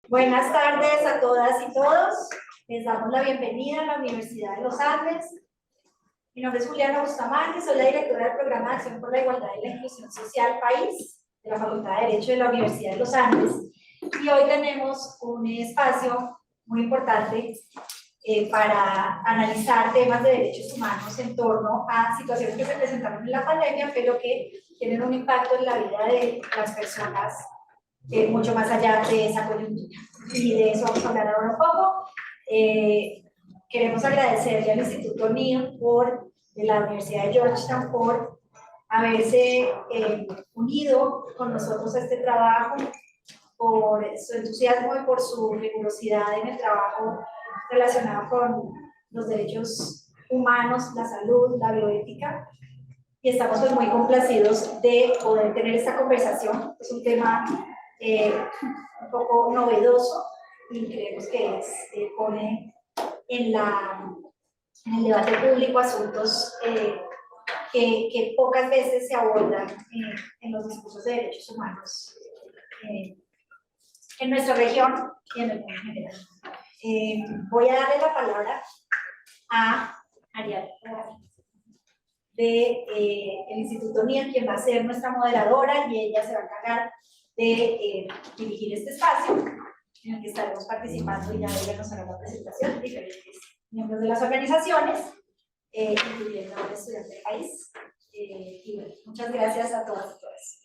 Buenas tardes a todas y todos. Les damos la bienvenida a la Universidad de los Andes. Mi nombre es Juliana Bustamante, soy la directora del Programa de Acción por la Igualdad y la Inclusión Social País de la Facultad de Derecho de la Universidad de los Andes. Y hoy tenemos un espacio muy importante para analizar temas de derechos humanos en torno a situaciones que se presentaron en la pandemia, pero que tienen un impacto en la vida de las personas mucho más allá de esa coyuntura. Y de eso vamos a hablar ahora un poco. Queremos agradecerle al Instituto NIO de la Universidad de Georgetown por haberse unido con nosotros a este trabajo, por su entusiasmo y por su rigurosidad en el trabajo relacionado con los derechos humanos, la salud, la bioética. Y estamos pues muy complacidos de poder tener esta conversación. Es un tema un poco novedoso y creemos que pone en el debate público asuntos que pocas veces se abordan en los discursos de derechos humanos en nuestra región y en el mundo en general. Voy a darle la palabra a Ariadna del Instituto NIEL, quien va a ser nuestra moderadora, y ella se va a encargar de dirigir este espacio en el que estaremos participando, y ya ella nos hará la presentación de diferentes miembros de las organizaciones, incluyendo a estudiantes del país. Y bueno, muchas gracias a todas y todas.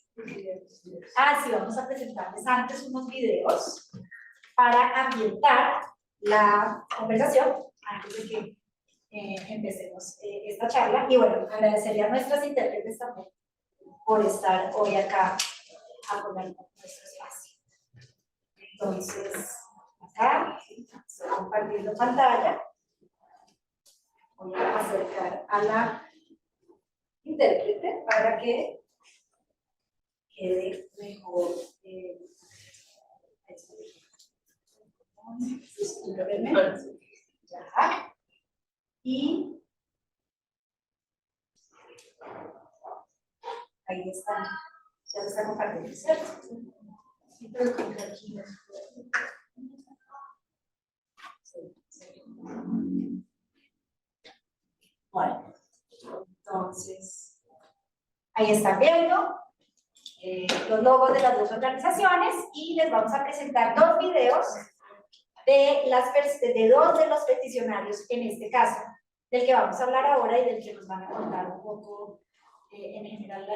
Sí, vamos a presentarles antes unos videos para ambientar la conversación antes de que empecemos esta charla. Y bueno, agradecería a nuestras intérpretes también por estar hoy acá apoyando nuestro espacio. Entonces, acá estoy compartiendo pantalla. Voy a acercar a la intérprete para que quede mejor. Ya. Y ahí está. Ya se está compartiendo, ¿cierto? Bueno, entonces, ahí están viendo los logos de las dos organizaciones, y les vamos a presentar dos videos de dos de los peticionarios, en este caso, del que vamos a hablar ahora y del que nos van a contar un poco en general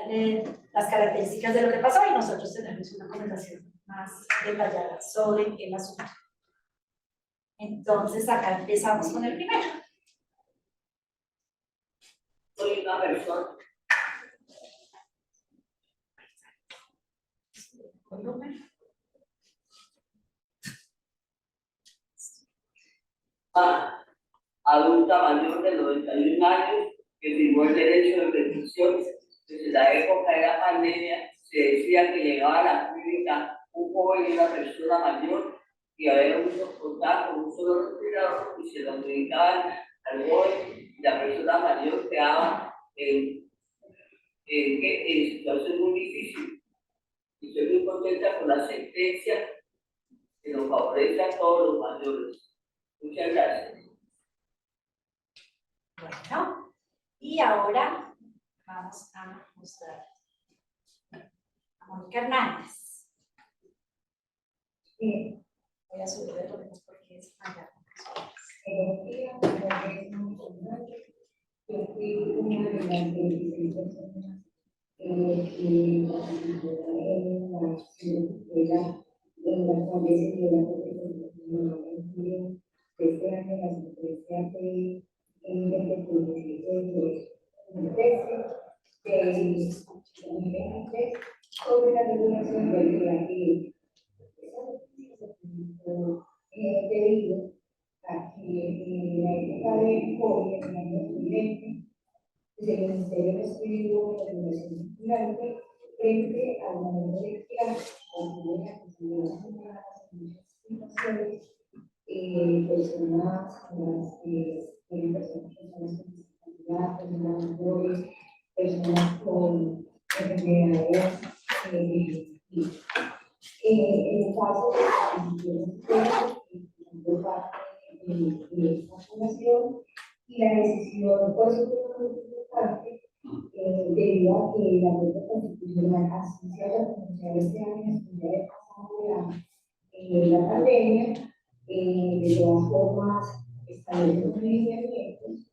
las características de lo que pasó, y nosotros tenemos una conversación más detallada sobre el asunto. Entonces, acá empezamos con el primero. Soy una persona. Adulta mayor de 91 años que firmó el derecho de petición. Desde la época de la pandemia se decía que llegaba a la clínica un joven y una persona mayor y había muchos contactos, un solo respirador, y se lo comunicaban al joven, y la persona mayor quedaba en situación muy difícil. Y estoy muy contenta con la sentencia que nos favorece a todos los mayores. Muchas gracias. Bueno, y ahora vamos a mostrar a Mónica Hernández. Voy a subir de tono porque es allá. Yo fui una de las 26 personas que participó en la escuela en las cuales se dio la presentación en julio de este año. La sentencia fue en el 2013 sobre la regulación del reactivo. Debido a que en la época de COVID, en el año 2020, el Ministerio escribió una regulación vinculante frente al momento de que las situaciones, personas con las que tienen personas con discapacidad, personas mayores, personas con enfermedades En el caso de esta fundación, y la decisión fue supremamente importante debido a que la Corte Constitucional asistió a pronunciar este año después de haber pasado la pandemia. De todas formas, establece unos lineamientos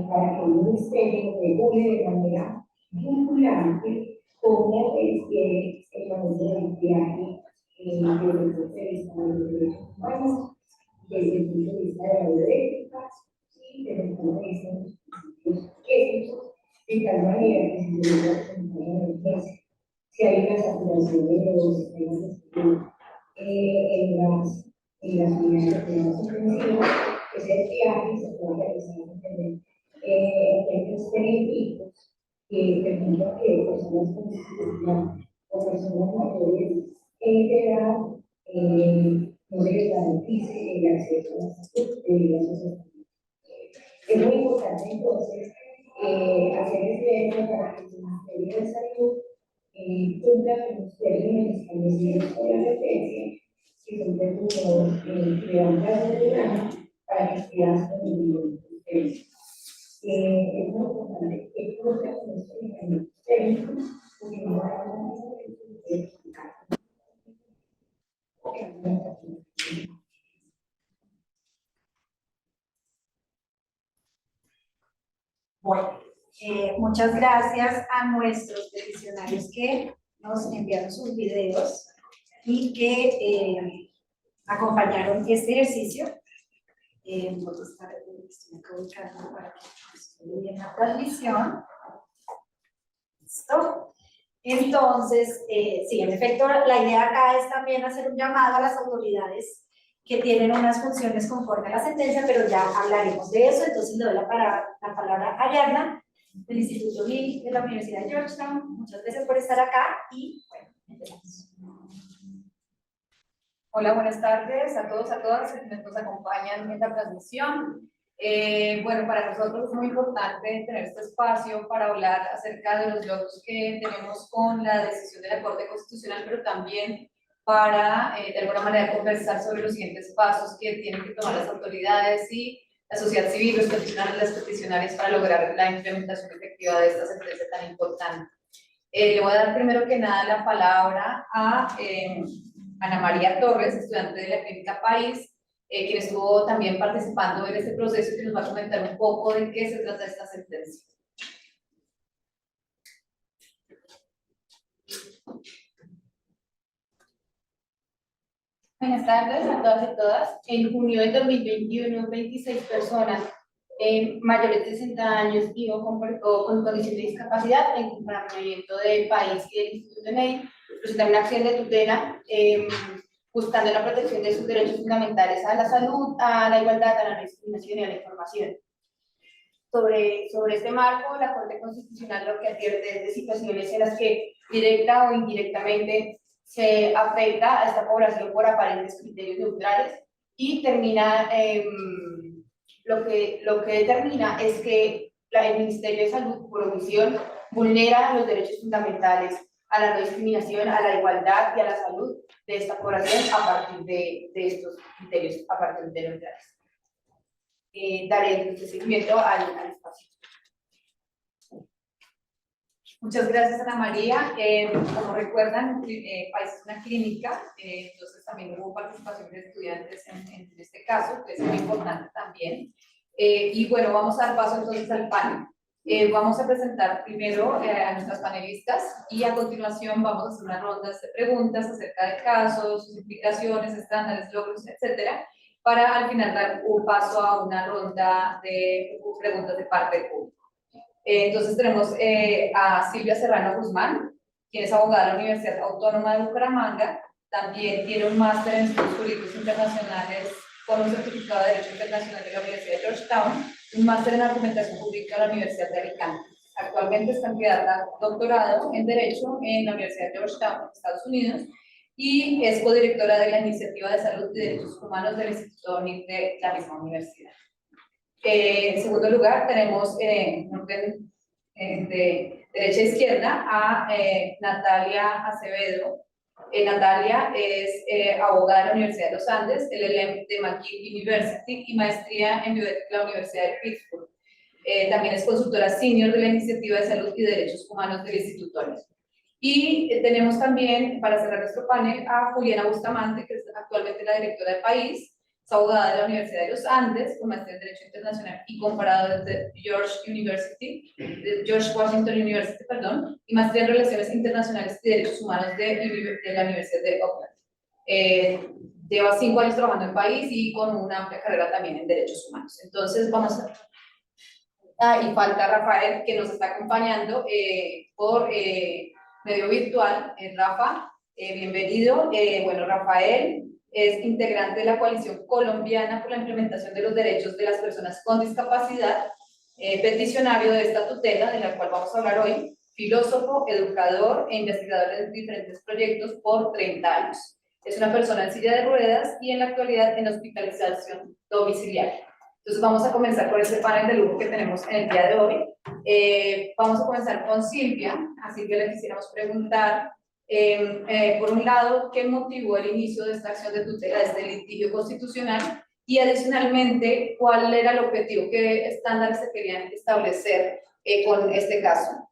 para que el Ministerio regule de manera vinculante cómo el manejo del viaje desde el punto de vista de los derechos humanos, desde el punto de vista de la bioética y desde el punto de vista de los principios éticos, de tal manera que si se logra presentar una emergencia, si hay una saturación de los sistemas de salud en las unidades de cuidados intensivos, ese viaje se puede realizar en términos benéficos que permitan que personas con discapacidad o personas mayores de edad no se les garantice el acceso a la salud debido a sus enfermedades. Es muy importante entonces hacer evidencia para que el Ministerio de Salud cumpla con los términos establecidos por la sentencia, que son términos que dan plazo de un año para que se haga el ustedes. Es muy importante que cumpla con los términos técnicos, porque no va a haber Bueno, muchas gracias a nuestros peticionarios que nos enviaron sus videos y que acompañaron este ejercicio. Voy a estar ubicando para que se vea bien la transmisión. ¿Listo? Entonces, sí, en efecto, la idea acá es también hacer un llamado a las autoridades que tienen unas funciones conforme a la sentencia, pero ya hablaremos de eso. Entonces le doy la palabra a Ariadna, del Instituto Lee de la Universidad de Georgetown. Muchas gracias por estar acá y bueno, empezamos. Hola, buenas tardes a todos, a todas quienes nos acompañan en la transmisión. Bueno, para nosotros es muy importante tener este espacio para hablar acerca de los logros que tenemos con la decisión de la Corte Constitucional, pero también para, de alguna manera, conversar sobre los siguientes pasos que tienen que tomar las autoridades y la sociedad civil, los peticionarios y las peticionarias para lograr la implementación efectiva de esta sentencia tan importante. Le voy a dar primero que nada la palabra a Ana María Torres, estudiante de la Clínica País, quien estuvo también participando en este proceso y que nos va a comentar un poco de qué se trata esta sentencia. Buenas tardes a todas y todas. En junio del 2021, 26 personas mayores de 60 años y o con condición de discapacidad en acompañamiento del país y del Instituto de NEI presentaron una acción de tutela buscando la protección de sus derechos fundamentales a la salud, a la igualdad, a la no discriminación y a la información. Sobre este marco, la Corte Constitucional lo que advierte es de situaciones en las que directa o indirectamente se afecta a esta población por aparentes criterios neutrales y termina, lo que determina es que el Ministerio de Salud, por omisión, vulnera los derechos fundamentales a la no discriminación, a la igualdad y a la salud de esta población a partir de estos criterios aparentemente neutrales. Daré entonces seguimiento al espacio. Muchas gracias, Ana María. Como recuerdan, País es una clínica, entonces también hubo participación de estudiantes en este caso, que es muy importante también. Y bueno, vamos a dar paso entonces al panel. Vamos a presentar primero a nuestras panelistas y a continuación vamos a hacer unas rondas de preguntas acerca de casos, sus implicaciones, estándares, logros, etcétera, para al final dar un paso a una ronda de preguntas de parte del público. Entonces tenemos a Silvia Serrano Guzmán, quien es abogada de la Universidad Autónoma de Bucaramanga, también tiene un máster en estudios jurídicos internacionales con un certificado de Derecho Internacional de la Universidad de Georgetown, un máster en argumentación jurídica de la Universidad de Alicante. Actualmente es candidata a doctorado en Derecho en la Universidad de Georgetown, Estados Unidos, y es codirectora de la Iniciativa de Salud y Derechos Humanos del Instituto ONIC de la misma universidad. En segundo lugar, tenemos en orden de derecha a izquierda a Natalia Acevedo, Natalia es abogada de la Universidad de los Andes, LLM de McGill University y maestría en bioética de la Universidad de Pittsburgh. También es consultora senior de la Iniciativa de Salud y Derechos Humanos del Instituto ALES. Y tenemos también, para cerrar nuestro panel, a Juliana Bustamante, que es actualmente la directora de país, es abogada de la Universidad de los Andes, con maestría en Derecho Internacional y comparado desde George Washington University, perdón, y maestría en Relaciones Internacionales y Derechos Humanos de la Universidad de Oakland. Lleva 5 años trabajando en el país y con una amplia carrera también en Derechos Humanos. Entonces, vamos a... y falta Rafael, que nos está acompañando por medio virtual. Rafa, bienvenido. Bueno, Rafael es integrante de la Coalición Colombiana por la Implementación de los Derechos de las Personas con Discapacidad, peticionario de esta tutela, de la cual vamos a hablar hoy, filósofo, educador e investigador de diferentes proyectos por 30 años. Es una persona en silla de ruedas y en la actualidad en hospitalización domiciliaria. Entonces vamos a comenzar con este panel de lujo que tenemos en el día de hoy. Vamos a comenzar con Silvia, así que le quisiéramos preguntar, por un lado, ¿qué motivó el inicio de esta acción de tutela, de este litigio constitucional? Y adicionalmente, ¿cuál era el objetivo? ¿Qué estándares se querían establecer con este caso?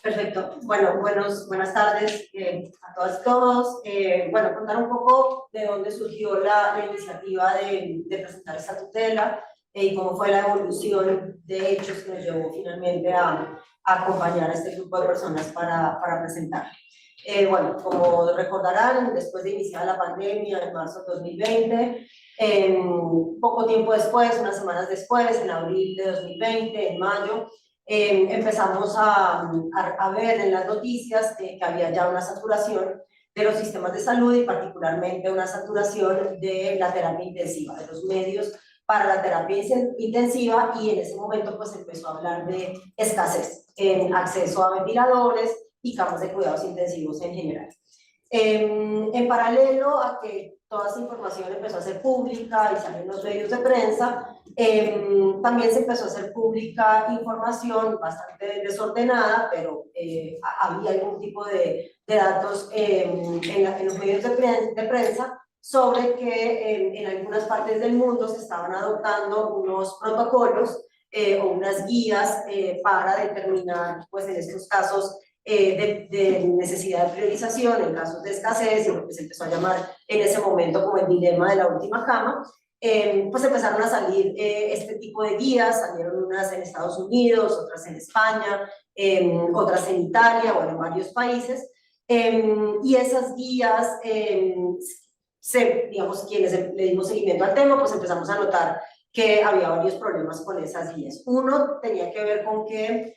Perfecto. Bueno, buenas tardes a todas y todos. Bueno, contar un poco de dónde surgió la iniciativa de presentar esta tutela y cómo fue la evolución de hechos que nos llevó finalmente a acompañar a este grupo de personas para presentar. Bueno, como recordarán, después de iniciar la pandemia en marzo de 2020, poco tiempo después, unas semanas después, en abril de 2020, en mayo, empezamos a ver en las noticias que había ya una saturación de los sistemas de salud y particularmente una saturación de la terapia intensiva, de los medios para la terapia intensiva, y en ese momento pues empezó a hablar de escasez en acceso a ventiladores y camas de cuidados intensivos en general. En paralelo a que toda esa información empezó a ser pública y salió en los medios de prensa, también se empezó a hacer pública información bastante desordenada, pero había algún tipo de datos en los medios de prensa sobre que en algunas partes del mundo se estaban adoptando unos protocolos o unas guías para determinar, pues en estos casos, de necesidad de priorización, en casos de escasez, y lo que se empezó a llamar en ese momento como el dilema de la última cama. Pues empezaron a salir este tipo de guías, salieron unas en Estados Unidos, otras en España, otras en Italia, bueno, en varios países, y esas guías, digamos, quienes le dimos seguimiento al tema, pues empezamos a notar que había varios problemas con esas guías. Uno tenía que ver con que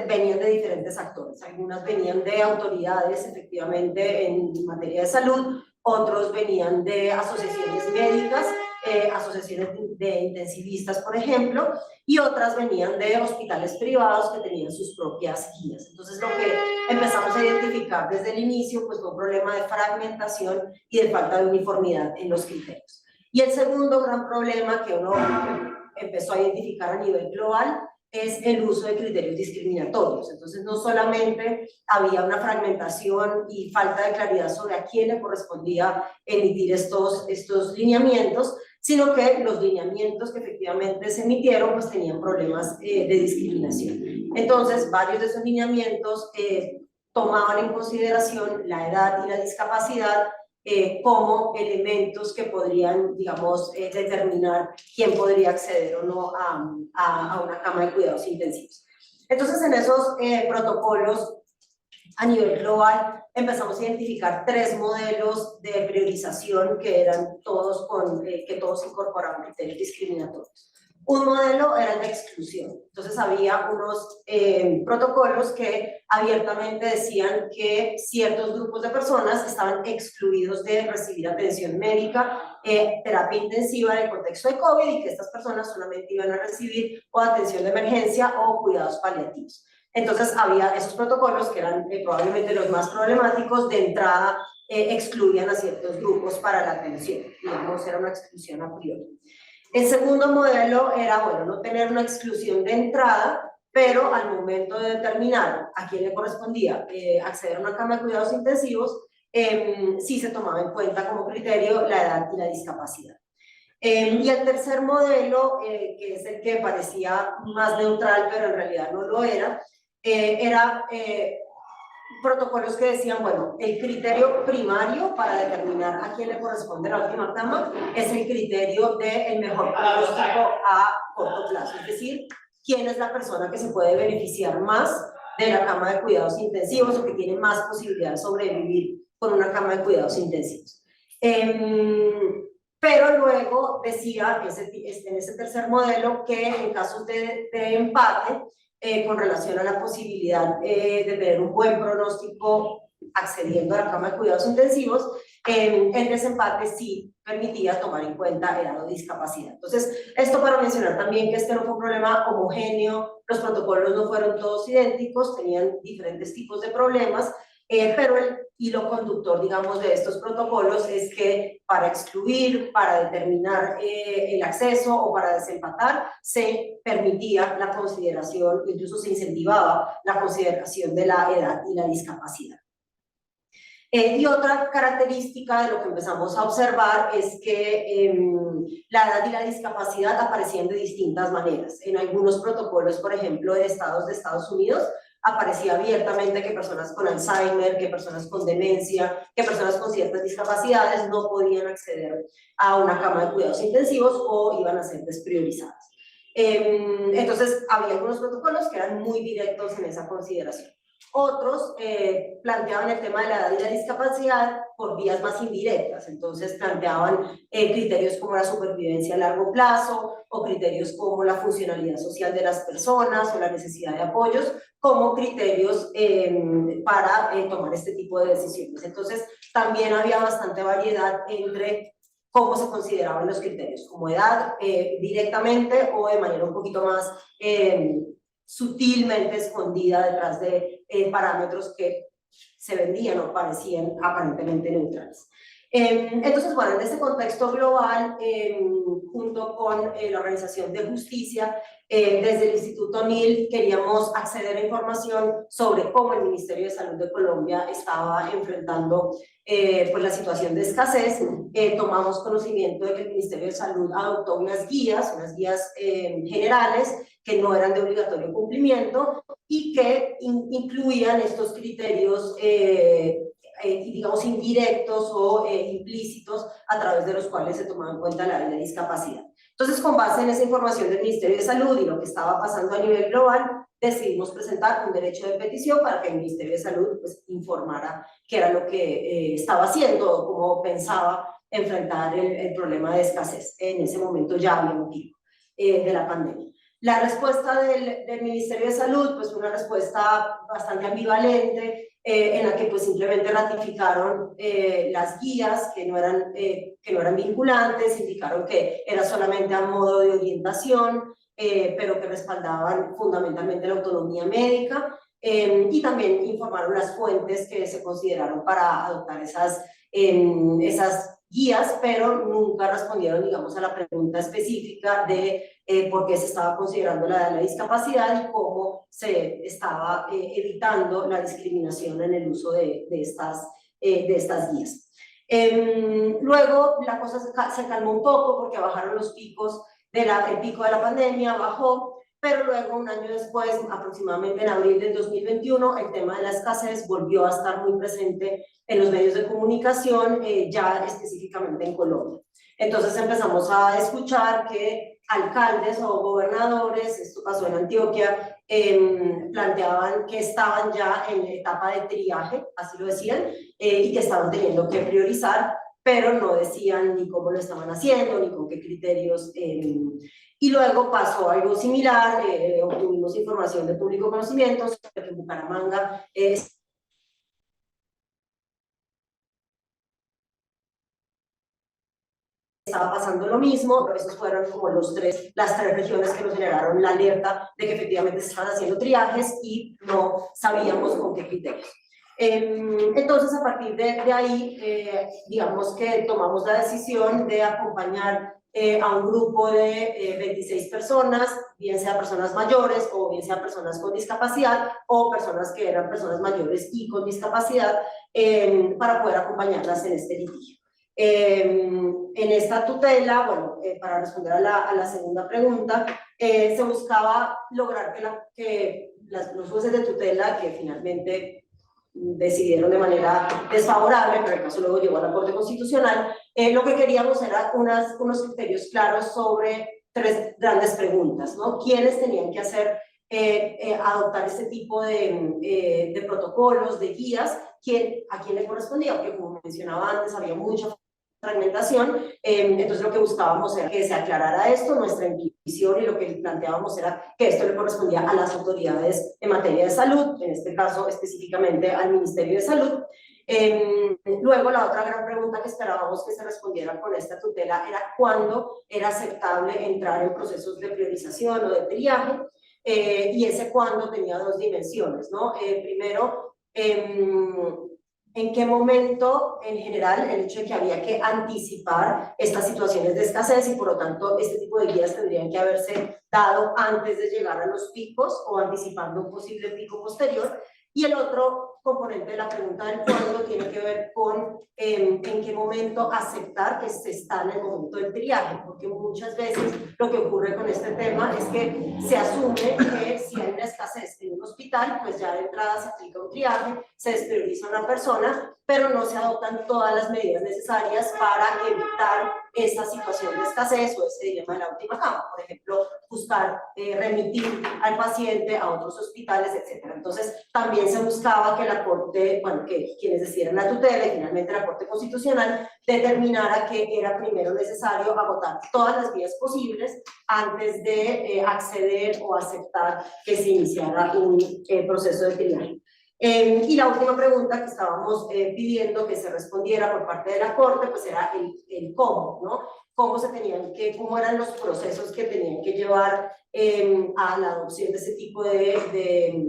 venían de diferentes actores. Algunas venían de autoridades, efectivamente, en materia de salud, otros venían de asociaciones médicas, asociaciones de intensivistas, por ejemplo, y otras venían de hospitales privados que tenían sus propias guías. Entonces, lo que empezamos a identificar desde el inicio, pues fue un problema de fragmentación y de falta de uniformidad en los criterios. Y el segundo gran problema que uno empezó a identificar a nivel global es el uso de criterios discriminatorios. Entonces, no solamente había una fragmentación y falta de claridad sobre a quién le correspondía emitir estos lineamientos, sino que los lineamientos que efectivamente se emitieron pues tenían problemas de discriminación. Entonces, varios de esos lineamientos tomaban en consideración la edad y la discapacidad como elementos que podrían, digamos, determinar quién podría acceder o no a una cama de cuidados intensivos. Entonces, en esos protocolos a nivel global empezamos a identificar 3 modelos de priorización que eran todos que todos incorporaban criterios discriminatorios. Un modelo era el de exclusión. Entonces había unos protocolos que abiertamente decían que ciertos grupos de personas estaban excluidos de recibir atención médica, terapia intensiva en el contexto de COVID, y que estas personas solamente iban a recibir o atención de emergencia o cuidados paliativos. Entonces había esos protocolos que eran probablemente los más problemáticos. De entrada excluían a ciertos grupos para la atención, digamos, era una exclusión a priori. El segundo modelo era, bueno, no tener una exclusión de entrada, pero al momento de determinar a quién le correspondía acceder a una cama de cuidados intensivos, sí se tomaba en cuenta como criterio la edad y la discapacidad. Y el tercer modelo, que es el que parecía más neutral, pero en realidad no lo era protocolos que decían, bueno, el criterio primario para determinar a quién le corresponde la última cama es el criterio del mejor pronóstico a corto plazo, es decir, quién es la persona que se puede beneficiar más de la cama de cuidados intensivos o que tiene más posibilidad de sobrevivir con una cama de cuidados intensivos. Pero luego decía en ese tercer modelo que en casos de empate, con relación a la posibilidad de tener un buen pronóstico accediendo a la cama de cuidados intensivos, el desempate sí permitía tomar en cuenta edad o discapacidad. Entonces, esto para mencionar también que este no fue un problema homogéneo, los protocolos no fueron todos idénticos, tenían diferentes tipos de problemas, pero el hilo conductor, digamos, de estos protocolos es que para excluir, para determinar el acceso o para desempatar, se permitía la consideración, incluso se incentivaba la consideración de la edad y la discapacidad. Y otra característica de lo que empezamos a observar es que la edad y la discapacidad aparecían de distintas maneras. En algunos protocolos, por ejemplo, de Estados Unidos, aparecía abiertamente que personas con Alzheimer, que personas con demencia, que personas con ciertas discapacidades no podían acceder a una cama de cuidados intensivos o iban a ser despriorizadas. Entonces, había algunos protocolos que eran muy directos en esa consideración. Otros planteaban el tema de la edad y la discapacidad por vías más indirectas, entonces planteaban criterios como la supervivencia a largo plazo o criterios como la funcionalidad social de las personas o la necesidad de apoyos como criterios para tomar este tipo de decisiones. Entonces también había bastante variedad entre cómo se consideraban los criterios, como edad directamente o de manera un poquito más sutilmente escondida detrás de parámetros que se vendían o parecían aparentemente neutrales. Entonces, bueno, en este contexto global, junto con la Organización de Justicia, desde el Instituto NIL queríamos acceder a información sobre cómo el Ministerio de Salud de Colombia estaba enfrentando pues la situación de escasez. Tomamos conocimiento de que el Ministerio de Salud adoptó unas guías generales que no eran de obligatorio cumplimiento y que incluían estos criterios digamos indirectos o implícitos a través de los cuales se tomaba en cuenta la discapacidad. Entonces, con base en esa información del Ministerio de Salud y lo que estaba pasando a nivel global, decidimos presentar un derecho de petición para que el Ministerio de Salud pues, informara qué era lo que estaba haciendo o cómo pensaba enfrentar el problema de escasez. En ese momento ya había un pico de la pandemia. La respuesta del Ministerio de Salud, pues una respuesta bastante ambivalente, en la que pues simplemente ratificaron las guías que no eran vinculantes, indicaron que era solamente a modo de orientación, pero que respaldaban fundamentalmente la autonomía médica, y también informaron las fuentes que se consideraron para adoptar esas guías, pero nunca respondieron, digamos, a la pregunta específica de por qué se estaba considerando la discapacidad y cómo se estaba evitando la discriminación en el uso de estas guías. Luego la cosa se calmó un poco porque bajaron los picos, el pico de la pandemia bajó, pero luego un año después, aproximadamente en abril del 2021, el tema de la escasez volvió a estar muy presente en los medios de comunicación, ya específicamente en Colombia. Entonces empezamos a escuchar que alcaldes o gobernadores, esto pasó en Antioquia, planteaban que estaban ya en etapa de triaje, así lo decían, y que estaban teniendo que priorizar, pero no decían ni cómo lo estaban haciendo, ni con qué criterios. Y luego pasó algo similar, obtuvimos información de público conocimiento sobre que en Bucaramanga estaba pasando lo mismo. Esos fueron como las tres regiones que nos generaron la alerta de que efectivamente se estaban haciendo triajes y no sabíamos con qué criterios. Entonces, a partir de ahí, digamos que tomamos la decisión de acompañar a un grupo de 26 personas, bien sea personas mayores o bien sea personas con discapacidad o personas que eran personas mayores y con discapacidad para poder acompañarlas en este litigio. En esta tutela, bueno, para responder a la segunda pregunta, se buscaba lograr que los jueces de tutela, que finalmente decidieron de manera desfavorable, pero el caso luego llegó a la Corte Constitucional, lo que queríamos era unos criterios claros sobre tres grandes preguntas, ¿no? ¿Quiénes tenían que hacer, adoptar este tipo de protocolos, de guías? ¿A quién le correspondía? Porque como mencionaba antes, había mucha fragmentación, entonces lo que buscábamos era que se aclarara esto, nuestra intuición, y lo que planteábamos era que esto le correspondía a las autoridades en materia de salud, en este caso específicamente al Ministerio de Salud. Luego la otra gran pregunta que esperábamos que se respondiera con esta tutela era cuándo era aceptable entrar en procesos de priorización o de triaje, y ese cuándo tenía dos dimensiones, ¿no? Primero, en qué momento, en general, el hecho de que había que anticipar estas situaciones de escasez y por lo tanto este tipo de guías tendrían que haberse dado antes de llegar a los picos o anticipando un posible pico posterior. Y el otro componente de la pregunta del cuándo tiene que ver con en qué momento aceptar que se está en el momento del triaje, porque muchas veces lo que ocurre con este tema es que se asume que si hay una escasez en un hospital, pues ya de entrada se aplica un triaje, se desprioriza una persona, pero no se adoptan todas las medidas necesarias para evitar esa situación de escasez o ese dilema de la última cama. Por ejemplo, buscar remitir al paciente a otros hospitales, etc. Entonces, también se buscaba que la Corte, bueno, que quienes decidieran la tutela y finalmente la Corte Constitucional determinara que era primero necesario agotar todas las vías posibles antes de acceder o aceptar que se iniciara un proceso de triaje. Y la última pregunta que estábamos pidiendo que se respondiera por parte de la Corte, pues era el cómo, ¿no? Cómo eran los procesos que tenían que llevar a la adopción de ese tipo de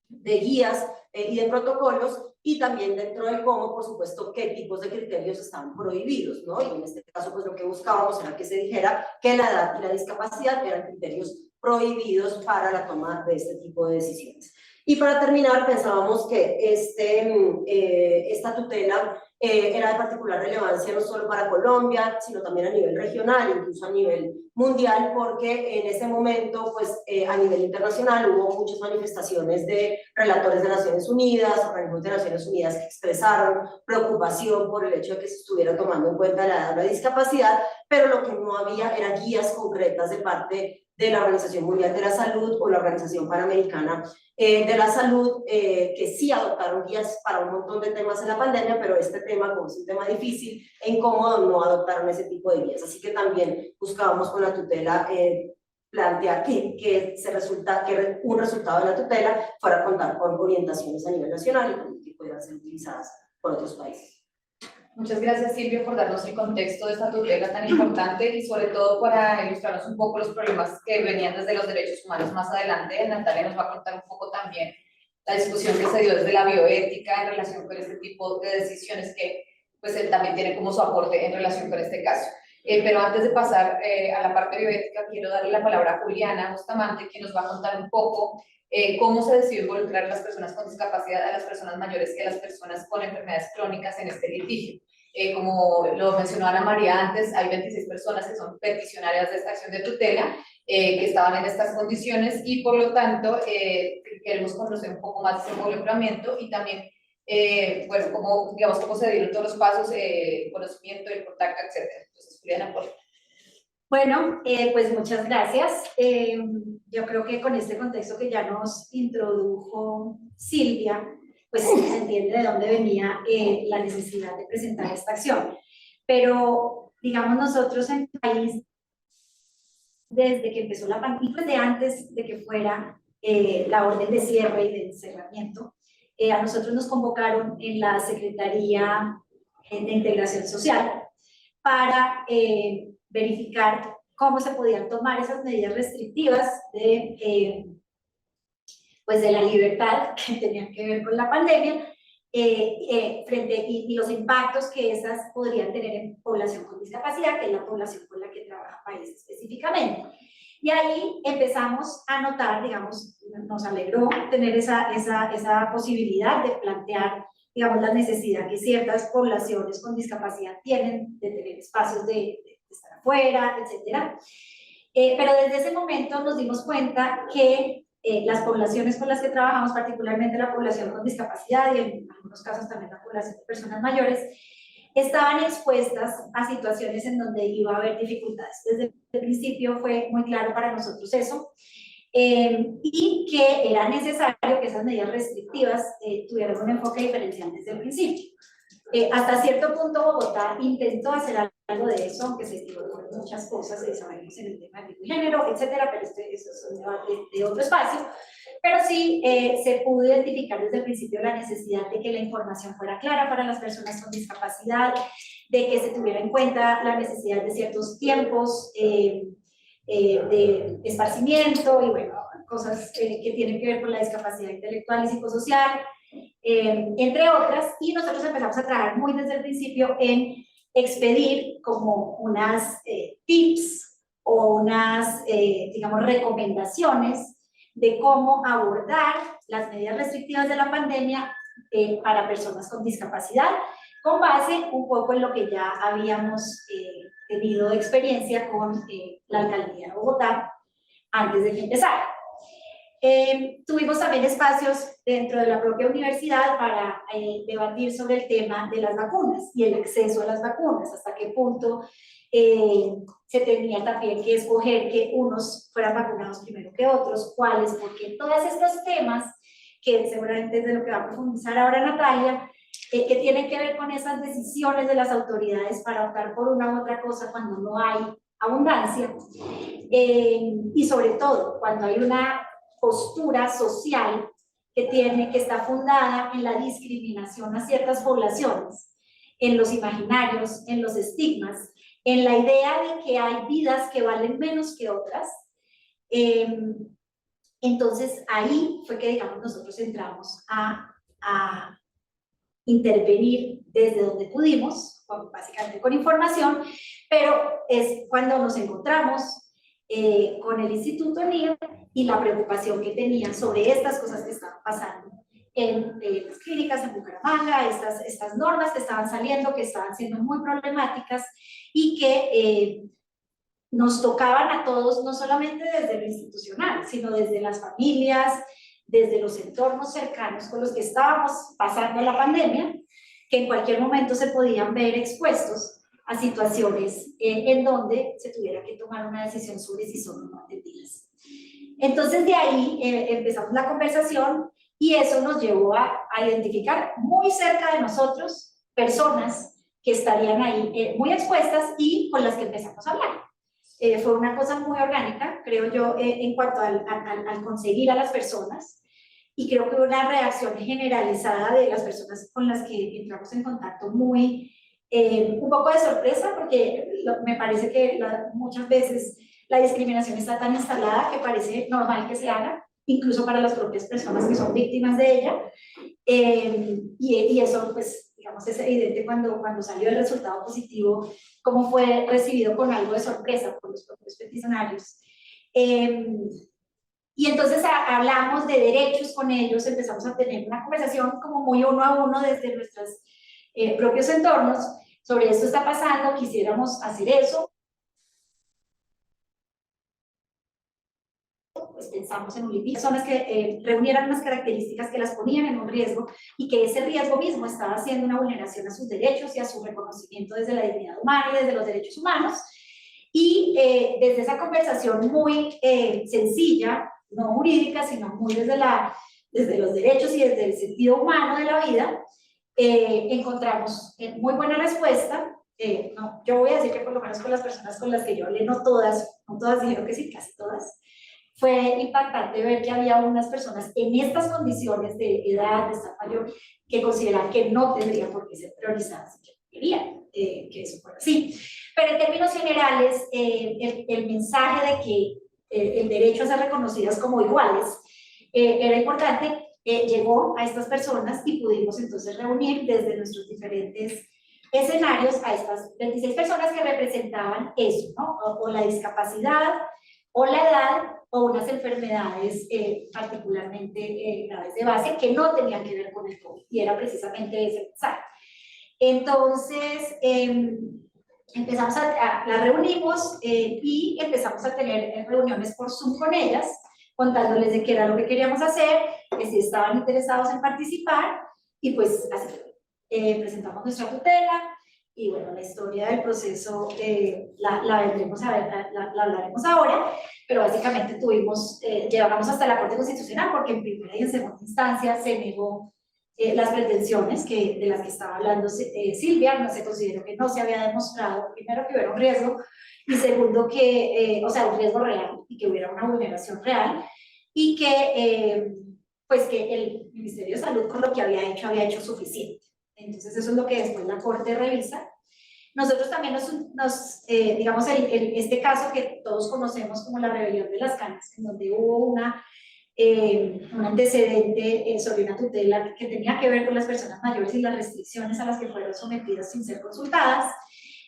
guías y de protocolos, y también dentro del cómo, por supuesto, qué tipos de criterios estaban prohibidos, ¿no? Y en este caso, pues lo que buscábamos era que se dijera que la edad y la discapacidad eran criterios prohibidos para la toma de este tipo de decisiones. Y para terminar, pensábamos que esta tutela era de particular relevancia no solo para Colombia, sino también a nivel regional, incluso a nivel mundial, porque en ese momento, pues a nivel internacional hubo muchas manifestaciones de relatores de Naciones Unidas, organismos de Naciones Unidas que expresaron preocupación por el hecho de que se estuviera tomando en cuenta la edad de la discapacidad, pero lo que no había eran guías concretas de parte de la Organización Mundial de la Salud o la Organización Panamericana de la Salud, que sí adoptaron guías para un montón de temas en la pandemia, pero este tema, como es un tema difícil e incómodo, no adoptaron ese tipo de guías. Así que también buscábamos con la tutela plantear que un resultado de la tutela fuera contar con orientaciones a nivel nacional y que pudieran ser utilizadas por otros países. Muchas gracias, Silvia, por darnos el contexto de esta tutela tan importante y sobre todo para ilustrarnos un poco los problemas que venían desde los derechos humanos más adelante. Natalia nos va a contar un poco también la discusión que se dio desde la bioética en relación con este tipo de decisiones que pues él también tiene como su aporte en relación con este caso. Pero antes de pasar a la parte bioética, quiero darle la palabra a Juliana Bustamante, que nos va a contar un poco cómo se decidió involucrar a las personas con discapacidad, a las personas mayores y a las personas con enfermedades crónicas en este litigio. Como lo mencionó Ana María antes, hay 26 personas que son peticionarias de esta acción de tutela, que estaban en estas condiciones y por lo tanto queremos conocer un poco más de ese involucramiento y también bueno, cómo se dieron todos los pasos, conocimiento, el contacto, etc. Entonces, Juliana, por favor. Bueno, pues muchas gracias. Yo creo que con este contexto que ya nos introdujo Silvia, pues se entiende de dónde venía la necesidad de presentar esta acción. Pero, digamos, nosotros en el país, desde que empezó la pandemia, desde antes de que fuera la orden de cierre y de encerramiento, a nosotros nos convocaron en la Secretaría de Integración Social para verificar cómo se podían tomar esas medidas restrictivas pues de la libertad que tenían que ver con la pandemia y los impactos que esas podrían tener en población con discapacidad, que es la población con la que país específicamente. Y ahí empezamos a notar, digamos, nos alegró tener esa posibilidad de plantear, digamos, la necesidad que ciertas poblaciones con discapacidad tienen de tener espacios de estar afuera, etcétera. Pero desde ese momento nos dimos cuenta que las poblaciones con las que trabajamos, particularmente la población con discapacidad y en algunos casos también la población de personas mayores, estaban expuestas a situaciones en donde iba a haber dificultades. Desde el principio fue muy claro para nosotros eso, y que era necesario que esas medidas restrictivas tuvieran un enfoque diferencial desde el principio. Hasta cierto punto Bogotá intentó hacer algo de eso, aunque se equivocó en muchas cosas, sabemos en el tema del género, etcétera, pero eso es un debate de otro espacio. Pero sí se pudo identificar desde el principio la necesidad de que la información fuera clara para las personas con discapacidad, de que se tuviera en cuenta la necesidad de ciertos tiempos de esparcimiento y bueno, cosas que tienen que ver con la discapacidad intelectual y psicosocial, entre otras, y nosotros empezamos a trabajar muy desde el principio en expedir como unas tips o unas, digamos, recomendaciones de cómo abordar las medidas restrictivas de la pandemia para personas con discapacidad, con base un poco en lo que ya habíamos tenido experiencia con la Alcaldía de Bogotá antes de que empezara. Tuvimos también espacios dentro de la propia universidad para debatir sobre el tema de las vacunas y el acceso a las vacunas, hasta qué punto se tenía también que escoger que unos fueran vacunados primero que otros, cuáles, porque todos estos temas, que seguramente es de lo que va a profundizar ahora Natalia, que tienen que ver con esas decisiones de las autoridades para optar por una u otra cosa cuando no hay abundancia, y sobre todo cuando hay una postura social que está fundada en la discriminación a ciertas poblaciones, en los imaginarios, en los estigmas, en la idea de que hay vidas que valen menos que otras. Entonces ahí fue que, digamos, nosotros entramos a intervenir desde donde pudimos, básicamente con información, pero es cuando nos encontramos con el Instituto NIR y la preocupación que tenían sobre estas cosas que estaban pasando en las clínicas en Bucaramanga, estas normas que estaban saliendo, que estaban siendo muy problemáticas y que nos tocaban a todos, no solamente desde lo institucional, sino desde las familias, desde los entornos cercanos con los que estábamos pasando la pandemia, que en cualquier momento se podían ver expuestos a situaciones en donde se tuviera que tomar una decisión sobre si son o no atendidas. Entonces de ahí empezamos la conversación y eso nos llevó a identificar muy cerca de nosotros personas que estarían ahí muy expuestas y con las que empezamos a hablar. Fue una cosa muy orgánica, creo yo, en cuanto al conseguir a las personas, y creo que hubo una reacción generalizada de las personas con las que entramos en contacto muy, un poco de sorpresa, porque me parece que muchas veces la discriminación está tan instalada que parece normal que se haga, incluso para las propias personas que son víctimas de ella, y eso, pues, digamos, es evidente cuando salió el resultado positivo, cómo fue recibido con algo de sorpresa por los propios peticionarios. Y entonces hablamos de derechos con ellos, empezamos a tener una conversación como muy uno a uno desde nuestros propios entornos, sobre esto está pasando, quisiéramos hacer eso. Pues pensamos en un personas que reunieran unas características que las ponían en un riesgo y que ese riesgo mismo estaba haciendo una vulneración a sus derechos y a su reconocimiento desde la dignidad humana y desde los derechos humanos. Y desde esa conversación muy sencilla, no jurídica, sino muy desde los derechos y desde el sentido humano de la vida, encontramos muy buena respuesta. No, yo voy a decir que por lo menos con las personas con las que yo hablé, no todas dijeron que sí, casi todas. Fue impactante ver que había unas personas en estas condiciones de edad, de estar mayor, que consideran que no tendrían por qué ser priorizadas, que querían que eso fuera así. Pero en términos generales, el mensaje de que el derecho a ser reconocidas como iguales era importante, llegó a estas personas y pudimos entonces reunir desde nuestros diferentes escenarios a estas 26 personas que representaban eso, ¿no? O la discapacidad, o la edad, o unas enfermedades particularmente graves de base que no tenían que ver con el COVID, y era precisamente ese mensaje. Entonces, las reunimos y empezamos a tener reuniones por Zoom con ellas, contándoles de qué era lo que queríamos hacer, que si estaban interesados en participar, y pues así presentamos nuestra tutela, y bueno, la historia del proceso la vendremos a ver, la hablaremos ahora, pero básicamente llevamos hasta la Corte Constitucional, porque en primera y en segunda instancia se negó las pretensiones de las que estaba hablando Silvia. No se consideró que no se había demostrado, primero, que hubiera un riesgo, y segundo, o sea, un riesgo real, y que hubiera una vulneración real, y que, pues que el Ministerio de Salud con lo que había hecho suficiente. Entonces eso es lo que después la Corte revisa. Nosotros también digamos, este caso que todos conocemos como la rebelión de las canas, en donde hubo un antecedente sobre una tutela que tenía que ver con las personas mayores y las restricciones a las que fueron sometidas sin ser consultadas.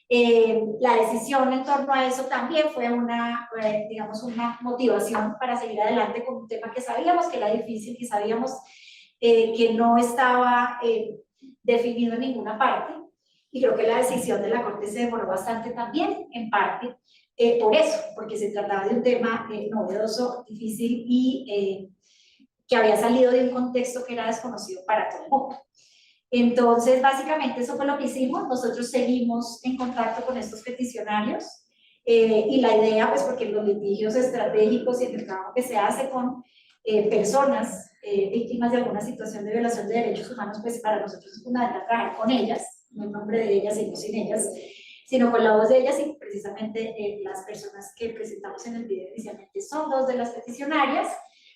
La decisión en torno a eso también fue digamos, una motivación para seguir adelante con un tema que sabíamos que era difícil, que sabíamos que no estaba definido en ninguna parte, y creo que la decisión de la Corte se demoró bastante también, en parte, por eso, porque se trataba de un tema novedoso, difícil, y que había salido de un contexto que era desconocido para todo el mundo. Entonces, básicamente eso fue lo que hicimos. Nosotros seguimos en contacto con estos peticionarios, y la idea, pues porque los litigios estratégicos y el trabajo que se hace con personas víctimas de alguna situación de violación de derechos humanos, pues para nosotros es fundamental trabajar con ellas, no en nombre de ellas y no sin ellas, sino con la voz de ellas, y precisamente las personas que presentamos en el video inicialmente son dos de las peticionarias.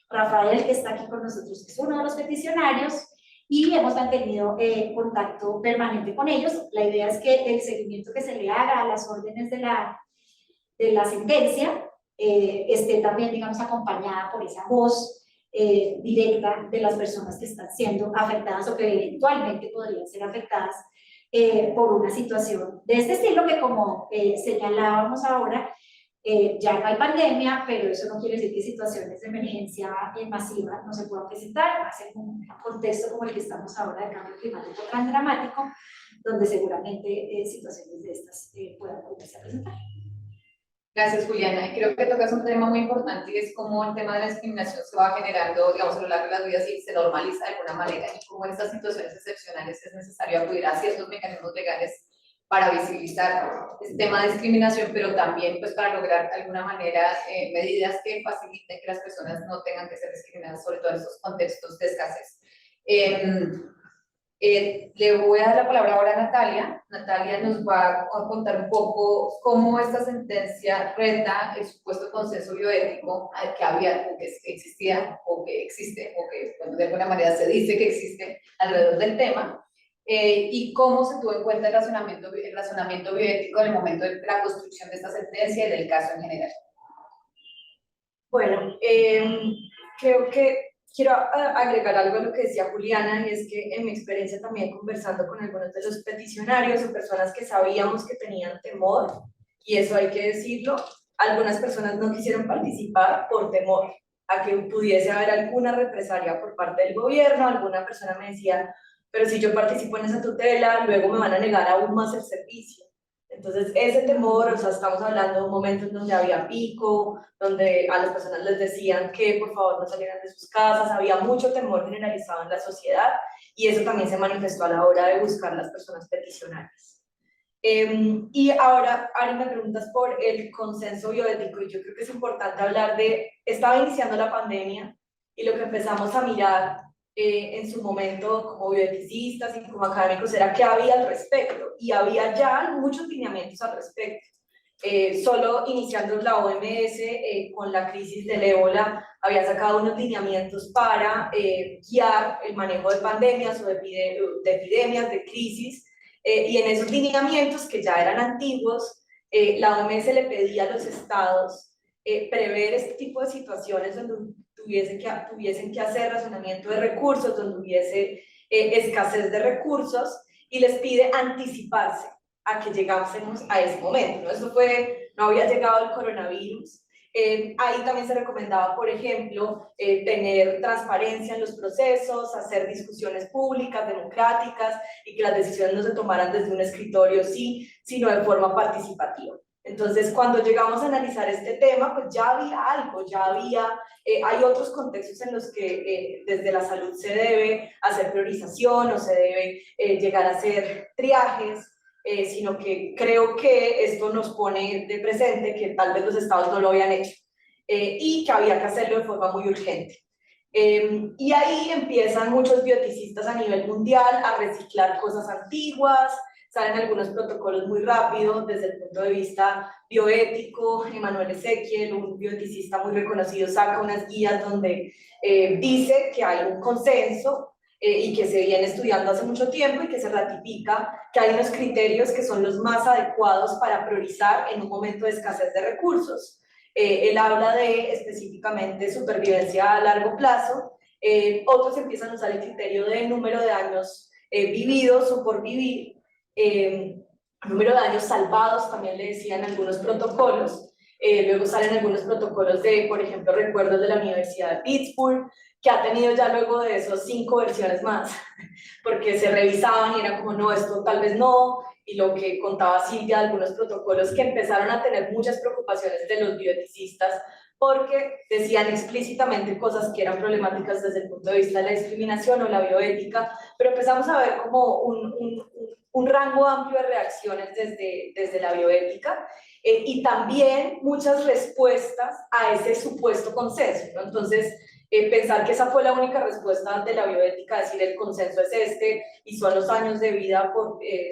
Rafael, que está aquí con nosotros, es uno de los peticionarios, y hemos mantenido contacto permanente con ellos. La idea es que el seguimiento que se le haga a las órdenes de la sentencia esté también, digamos, acompañada por esa voz directa de las personas que están siendo afectadas o que eventualmente podrían ser afectadas por una situación de este estilo, que como señalábamos ahora, ya no hay pandemia, pero eso no quiere decir que situaciones de emergencia masiva no se puedan presentar, más en un contexto como el que estamos ahora de cambio climático tan dramático, donde seguramente situaciones de estas puedan volverse a presentar. Gracias, Juliana. Creo que tocas un tema muy importante, y es cómo el tema de la discriminación se va generando, digamos, a lo largo de las vidas y se normaliza de alguna manera, y cómo en estas situaciones excepcionales es necesario acudir a ciertos mecanismos legales para visibilizar este tema de discriminación, pero también pues para lograr de alguna manera medidas que faciliten que las personas no tengan que ser discriminadas, sobre todo en estos contextos de escasez. Le voy a dar la palabra ahora a Natalia. Natalia nos va a contar un poco cómo esta sentencia reta el supuesto consenso bioético que había, o que existía, o que existe, o que bueno, de alguna manera se dice que existe alrededor del tema, y cómo se tuvo en cuenta el razonamiento bioético en el momento de la construcción de esta sentencia y del caso en general. Bueno, creo que quiero agregar algo a lo que decía Juliana, y es que en mi experiencia también conversando con algunos de los peticionarios o personas que sabíamos que tenían temor, y eso hay que decirlo, algunas personas no quisieron participar por temor a que pudiese haber alguna represalia por parte del gobierno. Alguna persona me decía, pero si yo participo en esa tutela, luego me van a negar aún más el servicio. Entonces, ese temor, o sea, estamos hablando de un momento en donde había pico, donde a las personas les decían que por favor no salieran de sus casas, había mucho temor generalizado en la sociedad, y eso también se manifestó a la hora de buscar las personas peticionarias. Y ahora, Ari, me preguntas por el consenso bioético, y yo creo que es importante hablar de, estaba iniciando la pandemia, y lo que empezamos a mirar en su momento como bioeticistas y como académicos era qué había al respecto, y había ya muchos lineamientos al respecto. Solo iniciando la OMS con la crisis del ébola había sacado unos lineamientos para guiar el manejo de pandemias o de epidemias, de crisis, y en esos lineamientos que ya eran antiguos, la OMS le pedía a los estados prever este tipo de situaciones donde tuviesen que hacer razonamiento de recursos, donde hubiese escasez de recursos, y les pide anticiparse a que llegásemos a ese momento, ¿no? Eso fue, no había llegado el coronavirus. Ahí también se recomendaba, por ejemplo, tener transparencia en los procesos, hacer discusiones públicas, democráticas, y que las decisiones no se tomaran desde un escritorio, sí, sino de forma participativa. Entonces, cuando llegamos a analizar este tema, pues ya había algo, ya había, hay otros contextos en los que desde la salud se debe hacer priorización o se debe llegar a hacer triajes, sino que creo que esto nos pone de presente que tal vez los estados no lo habían hecho y que había que hacerlo de forma muy urgente. Y ahí empiezan muchos bioeticistas a nivel mundial a reciclar cosas antiguas, salen algunos protocolos muy rápidos desde el punto de vista bioético. Emmanuel Ezequiel, un bioeticista muy reconocido, saca unas guías donde dice que hay un consenso y que se viene estudiando hace mucho tiempo y que se ratifica que hay unos criterios que son los más adecuados para priorizar en un momento de escasez de recursos. Él habla de específicamente supervivencia a largo plazo, otros empiezan a usar el criterio de número de años vividos o por vivir, número de años salvados, también le decían algunos protocolos. Luego salen algunos protocolos de, por ejemplo, recuerdos de la Universidad de Pittsburgh, que ha tenido ya luego de esos 5 versiones más, porque se revisaban y era como, no, esto tal vez no, y lo que contaba Silvia, algunos protocolos que empezaron a tener muchas preocupaciones de los bioeticistas, porque decían explícitamente cosas que eran problemáticas desde el punto de vista de la discriminación o la bioética, pero empezamos a ver como un rango amplio de reacciones desde la bioética, y también muchas respuestas a ese supuesto consenso, ¿no? Entonces, pensar que esa fue la única respuesta de la bioética, decir el consenso es este y son los años de vida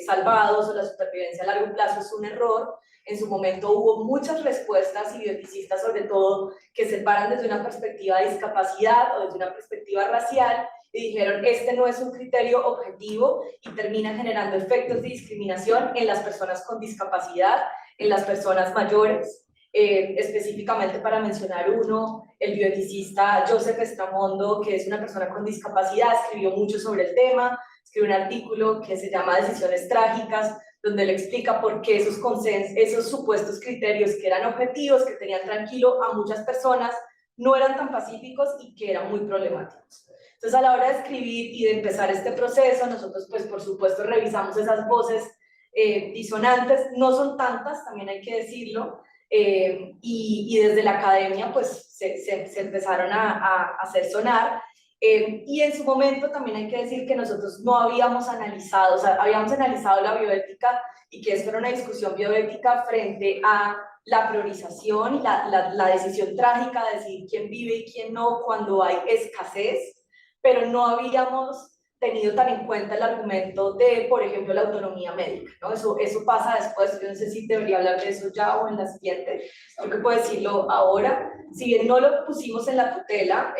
salvados o la supervivencia a largo plazo, es un error. En su momento hubo muchas respuestas y bioeticistas, sobre todo, que se paran desde una perspectiva de discapacidad o desde una perspectiva racial y dijeron, este no es un criterio objetivo y termina generando efectos de discriminación en las personas con discapacidad, en las personas mayores. Específicamente para mencionar uno, el bioeticista Joseph Estramondo, que es una persona con discapacidad, escribió mucho sobre el tema, escribió un artículo que se llama Decisiones Trágicas, donde le explica por qué esos supuestos criterios que eran objetivos, que tenían tranquilo a muchas personas, no eran tan pacíficos y que eran muy problemáticos. Entonces, a la hora de escribir y de empezar este proceso, nosotros, pues, por supuesto, revisamos esas voces disonantes, no son tantas, también hay que decirlo, y desde la academia pues se empezaron a hacer sonar, y en su momento también hay que decir que nosotros no habíamos analizado, o sea, habíamos analizado la bioética y que esto era una discusión bioética frente a la priorización, la decisión trágica de decidir quién vive y quién no cuando hay escasez, pero no habíamos tenido tan en cuenta el argumento de, por ejemplo, la autonomía médica, ¿no? Eso pasa después, yo no sé si debería hablar de eso ya o en la siguiente, creo que puedo decirlo ahora. Si bien no lo pusimos en la tutela,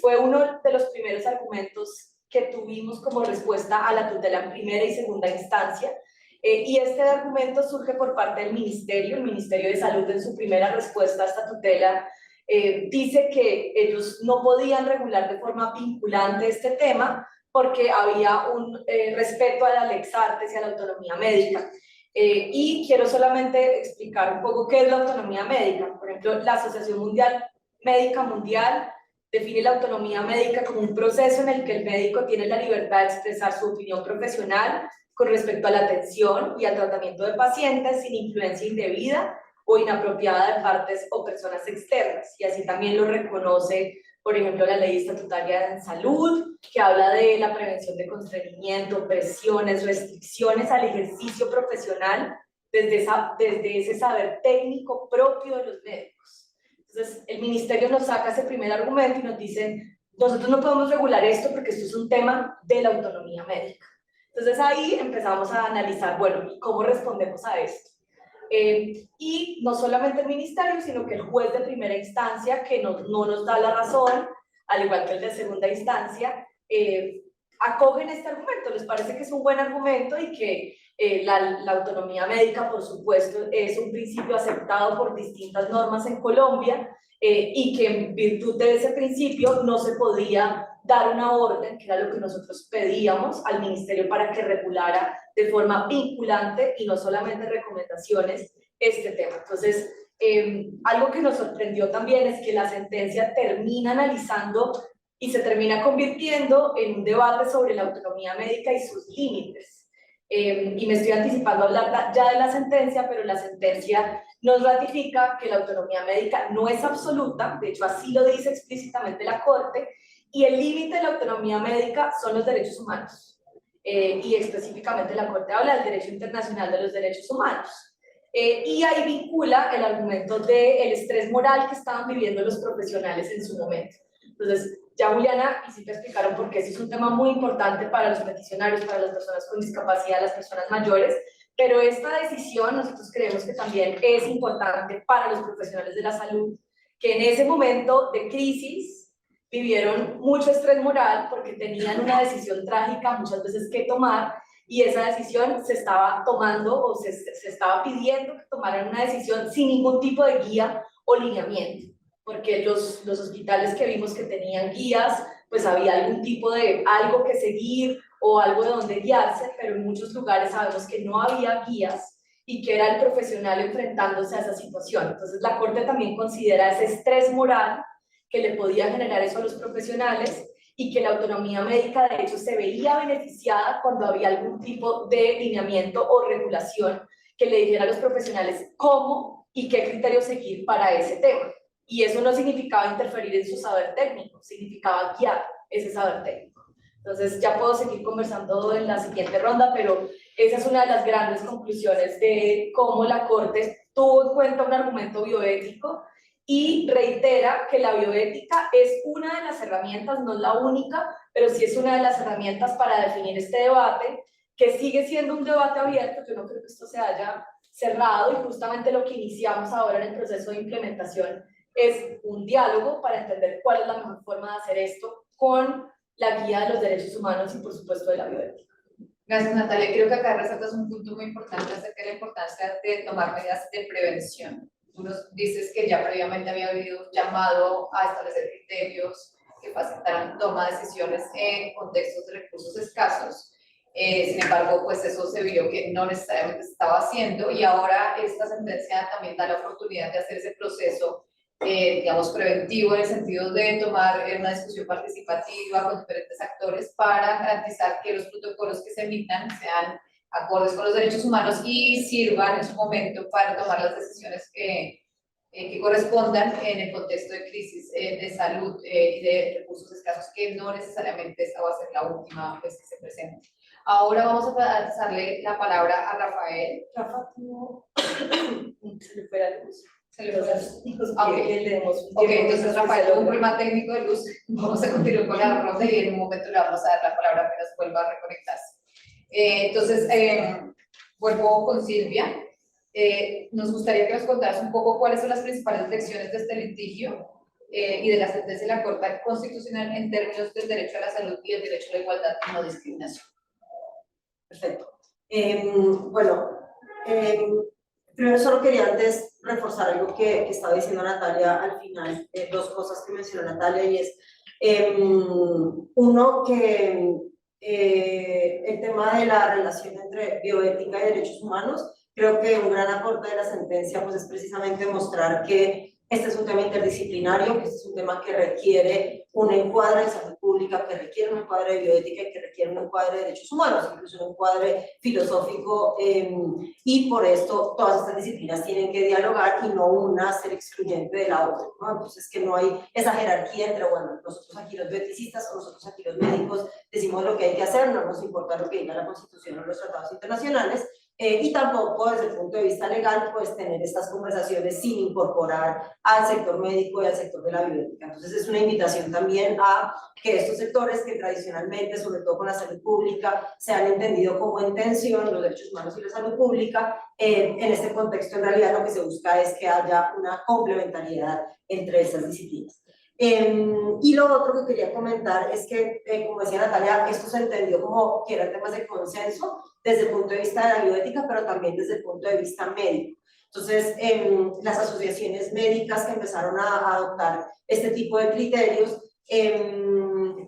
fue uno de los primeros argumentos que tuvimos como respuesta a la tutela en primera y segunda instancia, y este argumento surge por parte del Ministerio. El Ministerio de Salud, en su primera respuesta a esta tutela, dice que ellos no podían regular de forma vinculante este tema, porque había un respeto a la Lex Artes y a la autonomía médica. Y quiero solamente explicar un poco qué es la autonomía médica. Por ejemplo, la Asociación Médica Mundial define la autonomía médica como un proceso en el que el médico tiene la libertad de expresar su opinión profesional con respecto a la atención y al tratamiento de pacientes sin influencia indebida o inapropiada de partes o personas externas. Y así también lo reconoce, por ejemplo, la Ley Estatutaria en Salud, que habla de la prevención de constreñimiento, presiones, restricciones al ejercicio profesional desde ese saber técnico propio de los médicos. Entonces, el Ministerio nos saca ese primer argumento y nos dicen, nosotros no podemos regular esto porque esto es un tema de la autonomía médica. Entonces, ahí empezamos a analizar, bueno, ¿cómo respondemos a esto? Y no solamente el Ministerio, sino que el juez de primera instancia, que no nos da la razón, al igual que el de segunda instancia, acogen este argumento, les parece que es un buen argumento y que la autonomía médica, por supuesto, es un principio aceptado por distintas normas en Colombia, y que en virtud de ese principio no se podía dar una orden, que era lo que nosotros pedíamos al ministerio para que regulara de forma vinculante y no solamente recomendaciones este tema. Entonces, algo que nos sorprendió también es que la sentencia termina analizando y se termina convirtiendo en un debate sobre la autonomía médica y sus límites. Y me estoy anticipando a hablar ya de la sentencia, pero la sentencia nos ratifica que la autonomía médica no es absoluta, de hecho así lo dice explícitamente la Corte, y el límite de la autonomía médica son los derechos humanos. Y específicamente la Corte habla del derecho internacional de los derechos humanos. Y ahí vincula el argumento del estrés moral que estaban viviendo los profesionales en su momento. Entonces, ya Juliana y Silvia explicaron por qué ese es un tema muy importante para los peticionarios, para las personas con discapacidad, las personas mayores, pero esta decisión nosotros creemos que también es importante para los profesionales de la salud, que en ese momento de crisis vivieron mucho estrés moral porque tenían una decisión trágica muchas veces que tomar, y esa decisión se estaba tomando o se estaba pidiendo que tomaran una decisión sin ningún tipo de guía o lineamiento, porque los hospitales que vimos que tenían guías, pues había algún tipo de algo que seguir o algo de donde guiarse, pero en muchos lugares sabemos que no había guías y que era el profesional enfrentándose a esa situación. Entonces la Corte también considera ese estrés moral que le podía generar eso a los profesionales, y que la autonomía médica de hecho se veía beneficiada cuando había algún tipo de lineamiento o regulación que le dijera a los profesionales cómo y qué criterios seguir para ese tema. Y eso no significaba interferir en su saber técnico, significaba guiar ese saber técnico. Entonces ya puedo seguir conversando en la siguiente ronda, pero esa es una de las grandes conclusiones de cómo la Corte tuvo en cuenta un argumento bioético y reitera que la bioética es una de las herramientas, no es la única, pero sí es una de las herramientas para definir este debate, que sigue siendo un debate abierto. Yo no creo que esto se haya cerrado, y justamente lo que iniciamos ahora en el proceso de implementación es un diálogo para entender cuál es la mejor forma de hacer esto con la guía de los derechos humanos y por supuesto de la bioética. Gracias, Natalia. Creo que acá resaltas un punto muy importante acerca de la importancia de tomar medidas de prevención. Tú nos dices que ya previamente había habido llamado a establecer criterios que facilitaran toma de decisiones en contextos de recursos escasos. Sin embargo, pues eso se vio que no necesariamente se estaba haciendo, y ahora esta sentencia también da la oportunidad de hacer ese proceso, digamos, preventivo, en el sentido de tomar una discusión participativa con diferentes actores para garantizar que los protocolos que se emitan sean acordes con los derechos humanos y sirvan en su momento para tomar las decisiones que correspondan en el contexto de crisis de salud y de recursos escasos, que no necesariamente esta va a ser la última vez que se presente. Ahora vamos a pasarle la palabra a Rafael. Rafa, no. Se le fue la luz. Se le fue la luz. Ok, entonces Rafael, un problema técnico de luz. Vamos a continuar con la ronda y en un momento le vamos a dar la palabra apenas vuelva a reconectarse. Entonces, vuelvo con Silvia. Nos gustaría que nos contaras un poco cuáles son las principales lecciones de este litigio y de la sentencia de la Corte Constitucional en términos del derecho a la salud y el derecho a la igualdad y no discriminación. Perfecto. Primero solo quería antes reforzar algo que estaba diciendo Natalia al final, dos cosas que mencionó Natalia, y es uno, que el tema de la relación entre bioética y derechos humanos, creo que un gran aporte de la sentencia pues es precisamente mostrar que este es un tema interdisciplinario, que este es un tema que requiere un encuadre de salud pública, que requiere un encuadre de bioética y que requiere un encuadre de derechos humanos, incluso un encuadre filosófico, y por esto todas estas disciplinas tienen que dialogar y no una ser excluyente de la otra, ¿no? Entonces que no hay esa jerarquía entre, bueno, nosotros aquí los bioeticistas o nosotros aquí los médicos decimos lo que hay que hacer, no nos importa lo que diga la Constitución o los tratados internacionales, y tampoco desde el punto de vista legal pues tener estas conversaciones sin incorporar al sector médico y al sector de la bioética. Entonces es una invitación también a que estos sectores que tradicionalmente, sobre todo con la salud pública, se han entendido como en tensión, los derechos humanos y la salud pública, en este contexto en realidad lo que se busca es que haya una complementariedad entre estas disciplinas. Y lo otro que quería comentar es que, como decía Natalia, esto se entendió como que eran temas de consenso desde el punto de vista de la bioética, pero también desde el punto de vista médico. Entonces, las asociaciones médicas que empezaron a adoptar este tipo de criterios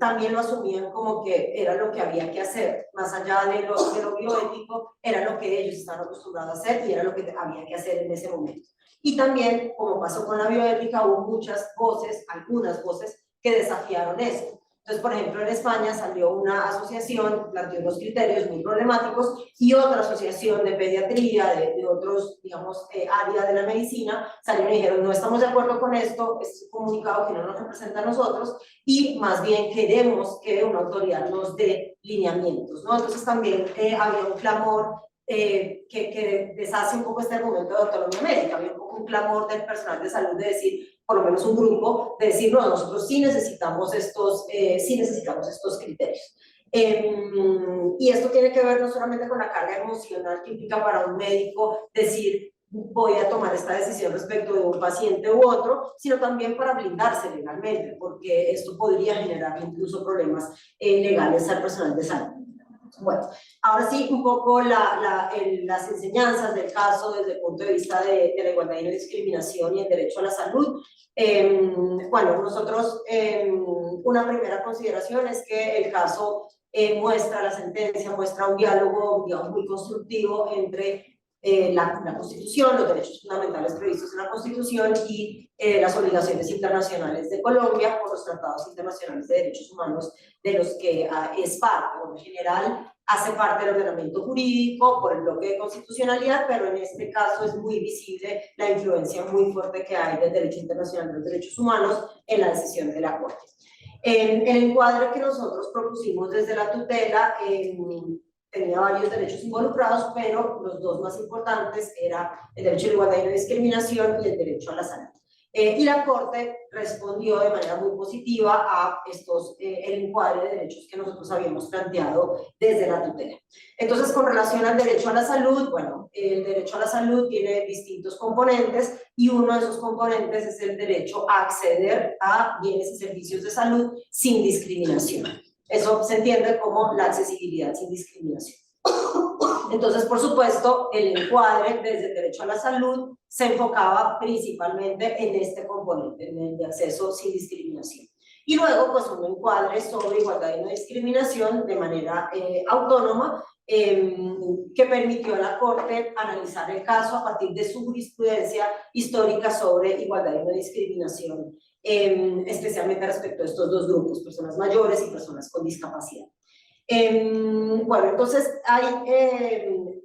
también lo asumían como que era lo que había que hacer, más allá de lo bioético, era lo que ellos estaban acostumbrados a hacer y era lo que había que hacer en ese momento. Y también, como pasó con la bioética, hubo muchas voces, algunas voces, que desafiaron eso. Entonces, por ejemplo, en España salió una asociación, planteó unos criterios muy problemáticos, y otra asociación de pediatría, de otros, digamos, áreas de la medicina, salieron y dijeron, no estamos de acuerdo con esto, es un comunicado que no nos representa a nosotros, y más bien queremos que una autoridad nos dé lineamientos, ¿no? Entonces también había un clamor que deshace un poco este argumento de autonomía médica, había un poco un clamor del personal de salud de decir, por lo menos un grupo, de decir, no, nosotros sí necesitamos estos criterios. Y esto tiene que ver no solamente con la carga emocional que implica para un médico decir, voy a tomar esta decisión respecto de un paciente u otro, sino también para blindarse legalmente, porque esto podría generar incluso problemas legales al personal de salud. Bueno, ahora sí, un poco las enseñanzas del caso desde el punto de vista de la igualdad y no discriminación y el derecho a la salud. Bueno, nosotros, una primera consideración es que el caso muestra, la sentencia muestra un diálogo, digamos, muy constructivo entre la Constitución, los derechos fundamentales previstos en la Constitución y las obligaciones internacionales de Colombia por los tratados internacionales de derechos humanos de los que es parte. Bueno, en general hace parte del ordenamiento jurídico por el bloque de constitucionalidad, pero en este caso es muy visible la influencia muy fuerte que hay del derecho internacional de los derechos humanos en la decisión de la Corte. El encuadre que nosotros propusimos desde la tutela tenía varios derechos involucrados, pero los dos más importantes eran el derecho a la igualdad y no discriminación y el derecho a la salud. Y la Corte respondió de manera muy positiva a el encuadre de derechos que nosotros habíamos planteado desde la tutela. Entonces, con relación al derecho a la salud, bueno, el derecho a la salud tiene distintos componentes y uno de esos componentes es el derecho a acceder a bienes y servicios de salud sin discriminación. Eso se entiende como la accesibilidad sin discriminación. Entonces, por supuesto, el encuadre desde el derecho a la salud se enfocaba principalmente en este componente, en el de acceso sin discriminación. Y luego, pues, un encuadre sobre igualdad y no discriminación de manera autónoma, que permitió a la Corte analizar el caso a partir de su jurisprudencia histórica sobre igualdad y no discriminación, especialmente respecto a estos dos grupos, personas mayores y personas con discapacidad. Bueno, entonces hay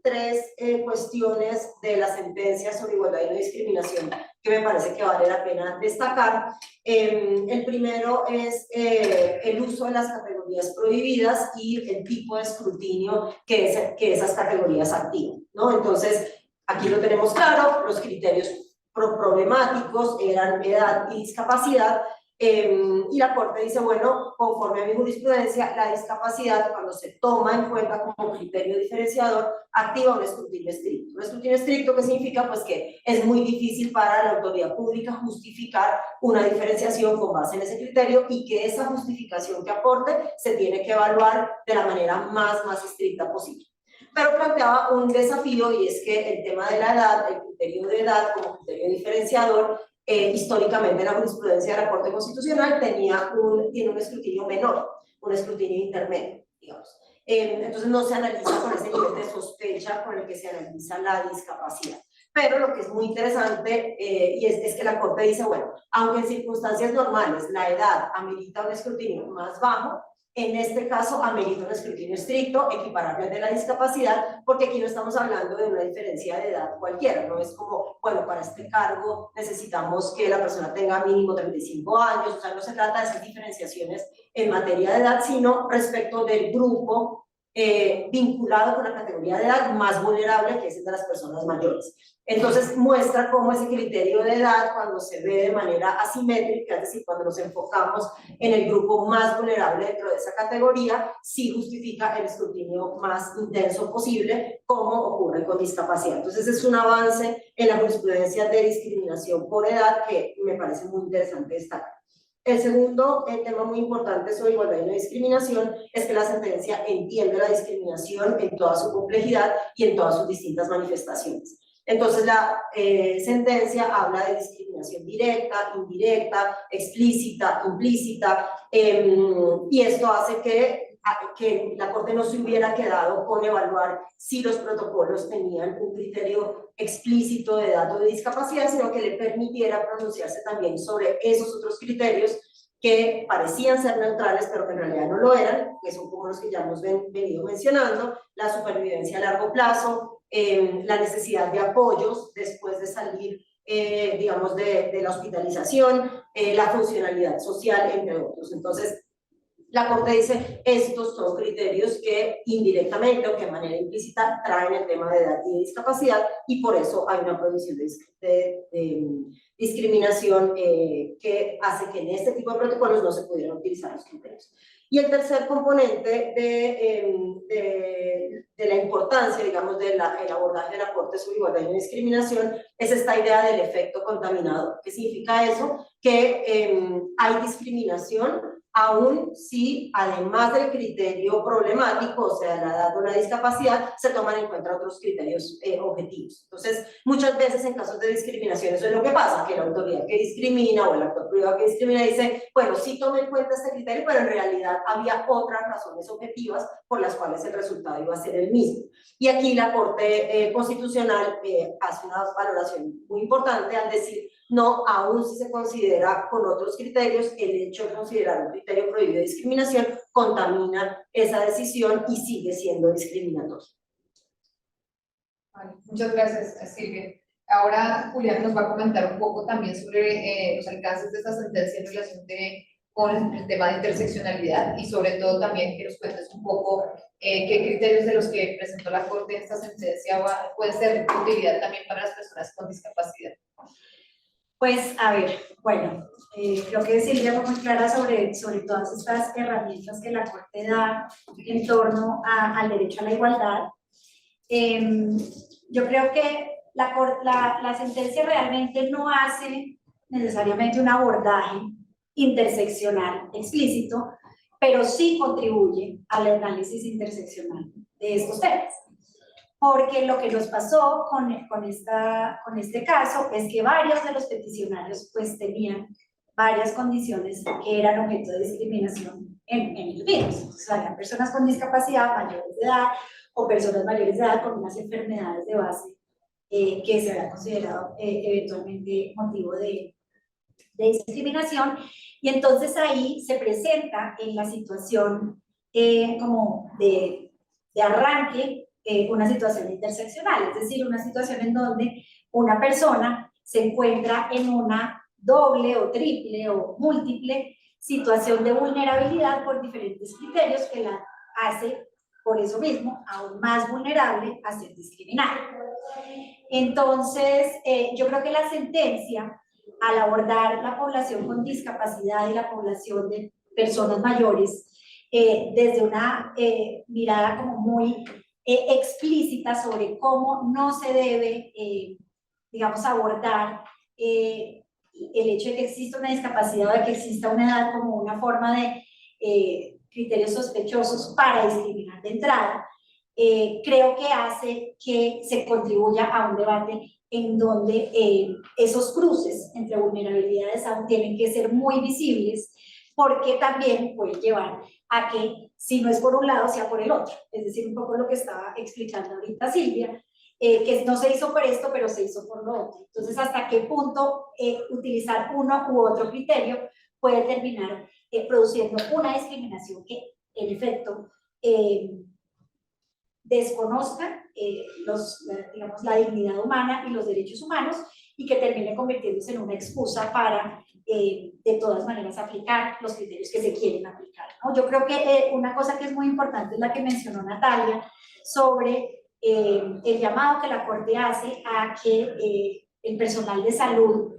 tres cuestiones de la sentencia sobre igualdad y no discriminación que me parece que vale la pena destacar. El primero es el uso de las categorías prohibidas y el tipo de escrutinio que esas categorías activan, ¿no? Entonces, aquí lo tenemos claro, los criterios problemáticos eran edad y discapacidad, y la Corte dice, bueno, conforme a mi jurisprudencia, la discapacidad, cuando se toma en cuenta como criterio diferenciador, activa un escrutinio estricto. Un escrutinio estricto, ¿qué significa? Pues que es muy difícil para la autoridad pública justificar una diferenciación con base en ese criterio y que esa justificación que aporte se tiene que evaluar de la manera más estricta posible. Pero planteaba un desafío, y es que el tema de la edad, el criterio de edad como criterio diferenciador, históricamente en la jurisprudencia de la Corte Constitucional tiene un escrutinio menor, un escrutinio intermedio, digamos. Entonces no se analiza con ese nivel de sospecha con el que se analiza la discapacidad. Pero lo que es muy interesante es que la Corte dice, bueno, aunque en circunstancias normales la edad amerita un escrutinio más bajo, en este caso amerita un escrutinio estricto, equiparable al de la discapacidad, porque aquí no estamos hablando de una diferencia de edad cualquiera, no es como, bueno, para este cargo necesitamos que la persona tenga mínimo 35 años, o sea, no se trata de esas diferenciaciones en materia de edad, sino respecto del grupo vinculado con la categoría de edad más vulnerable, que es el de las personas mayores. Entonces muestra cómo ese criterio de edad, cuando se ve de manera asimétrica, es decir, cuando nos enfocamos en el grupo más vulnerable dentro de esa categoría, sí justifica el escrutinio más intenso posible, como ocurre con discapacidad. Entonces es un avance en la jurisprudencia de discriminación por edad que me parece muy interesante destacar. El segundo tema muy importante sobre igualdad y no discriminación es que la sentencia entiende la discriminación en toda su complejidad y en todas sus distintas manifestaciones. Entonces la sentencia habla de discriminación directa, indirecta, explícita, implícita, y esto hace que la Corte no se hubiera quedado con evaluar si los protocolos tenían un criterio explícito de dato de discapacidad, sino que le permitiera pronunciarse también sobre esos otros criterios que parecían ser neutrales, pero que en realidad no lo eran, que son como los que ya hemos venido mencionando: la supervivencia a largo plazo, la necesidad de apoyos después de salir, digamos, de la hospitalización, la funcionalidad social, entre otros. Entonces, la Corte dice, estos son criterios que indirectamente o que de manera implícita traen el tema de edad y de discapacidad, y por eso hay una prohibición de discriminación que hace que en este tipo de protocolos no se pudieran utilizar los criterios. Y el tercer componente de la importancia, digamos, del abordaje de la Corte sobre igualdad y no discriminación es esta idea del efecto contaminado. ¿Qué significa eso? Que hay discriminación aún si, además del criterio problemático, o sea, la edad o la discapacidad, se toman en cuenta otros criterios objetivos. Entonces, muchas veces en casos de discriminación eso es lo que pasa, que la autoridad que discrimina o el actor privado que discrimina dice, bueno, sí tomé en cuenta este criterio, pero en realidad había otras razones objetivas por las cuales el resultado iba a ser el mismo. Y aquí la Corte Constitucional hace una valoración muy importante al decir, no, aún si se considera con otros criterios, el hecho de considerar un criterio prohibido de discriminación contamina esa decisión y sigue siendo discriminatorio. Vale, muchas gracias, Silvia. Ahora Julián nos va a comentar un poco también sobre los alcances de esta sentencia en relación con el tema de interseccionalidad, y sobre todo también que nos cuentes un poco qué criterios de los que presentó la Corte en esta sentencia pueden ser de utilidad también para las personas con discapacidad. Pues, a ver, bueno, creo que Silvia fue muy clara sobre todas estas herramientas que la Corte da en torno al derecho a la igualdad. Yo creo que la sentencia realmente no hace necesariamente un abordaje interseccional explícito, pero sí contribuye al análisis interseccional de estos temas. Porque lo que nos pasó con este caso es que varios de los peticionarios pues tenían varias condiciones que eran objeto de discriminación en el virus. Entonces, había personas con discapacidad mayores de edad o personas mayores de edad con unas enfermedades de base que se habían considerado eventualmente motivo de discriminación, y entonces ahí se presenta en la situación como de arranque una situación interseccional, es decir, una situación en donde una persona se encuentra en una doble o triple o múltiple situación de vulnerabilidad por diferentes criterios que la hace, por eso mismo, aún más vulnerable a ser discriminada. Entonces, yo creo que la sentencia, al abordar la población con discapacidad y la población de personas mayores, desde una mirada como muy explícita sobre cómo no se debe, digamos, abordar el hecho de que exista una discapacidad o de que exista una edad como una forma de criterios sospechosos para discriminar de entrada, creo que hace que se contribuya a un debate en donde esos cruces entre vulnerabilidades aún tienen que ser muy visibles, porque también puede llevar a que, si no es por un lado, sea por el otro. Es decir, un poco lo que estaba explicando ahorita Silvia, que no se hizo por esto, pero se hizo por lo otro. Entonces, ¿hasta qué punto utilizar uno u otro criterio puede terminar produciendo una discriminación que, en efecto, desconozca digamos, la dignidad humana y los derechos humanos, y que termine convirtiéndose en una excusa para, de todas maneras, aplicar los criterios que se quieren aplicar, ¿no? Yo creo que una cosa que es muy importante es la que mencionó Natalia sobre el llamado que la Corte hace a que el personal de salud,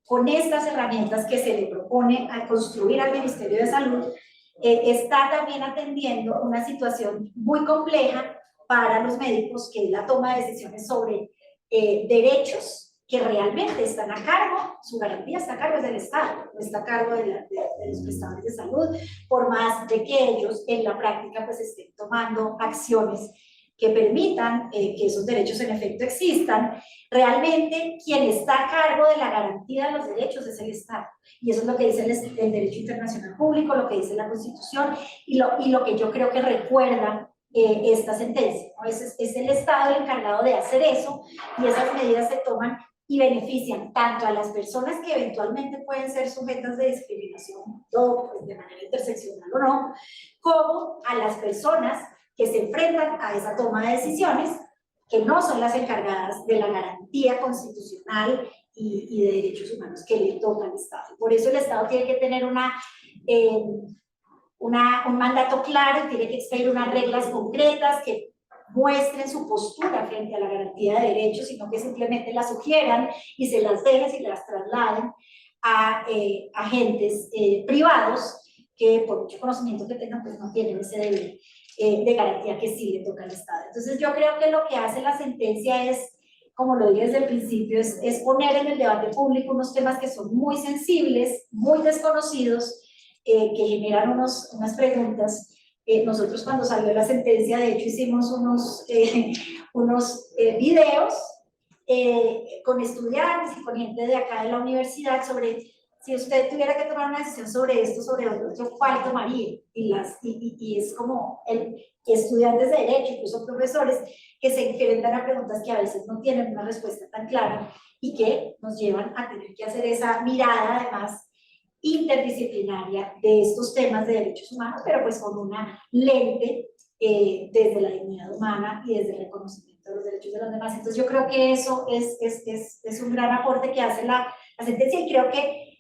con estas herramientas que se le propone a construir al Ministerio de Salud, está también atendiendo una situación muy compleja para los médicos, que es la toma de decisiones sobre derechos que realmente están a cargo, su garantía está a cargo del Estado, no está a cargo de los prestadores de salud, por más de que ellos en la práctica pues estén tomando acciones que permitan que esos derechos en efecto existan, realmente quien está a cargo de la garantía de los derechos es el Estado. Y eso es lo que dice el derecho internacional público, lo que dice la Constitución y lo que yo creo que recuerda esta sentencia, ¿no? Es el Estado el encargado de hacer eso y esas medidas se toman y benefician tanto a las personas que eventualmente pueden ser sujetas de discriminación, todo pues, de manera interseccional o no, como a las personas que se enfrentan a esa toma de decisiones, que no son las encargadas de la garantía constitucional y de derechos humanos que le toca al Estado. Por eso el Estado tiene que tener un mandato claro, tiene que expedir unas reglas concretas que muestren su postura frente a la garantía de derechos, sino que simplemente las sugieran y se las dejen y las trasladen a agentes privados que por mucho conocimiento que tengan, pues no tienen ese deber de garantía que sí le toca al Estado. Entonces yo creo que lo que hace la sentencia es, como lo dije desde el principio, es poner en el debate público unos temas que son muy sensibles, muy desconocidos, que generan unas preguntas. Nosotros cuando salió la sentencia, de hecho, hicimos unos videos con estudiantes y con gente de acá de la universidad sobre si usted tuviera que tomar una decisión sobre esto, sobre otro, ¿cuál tomaría? Y es como estudiantes de derecho, incluso profesores, que se enfrentan a preguntas que a veces no tienen una respuesta tan clara y que nos llevan a tener que hacer esa mirada, además, interdisciplinaria de estos temas de derechos humanos, pero pues con una lente desde la dignidad humana y desde el reconocimiento de los derechos de los demás. Entonces yo creo que eso es un gran aporte que hace la sentencia y creo que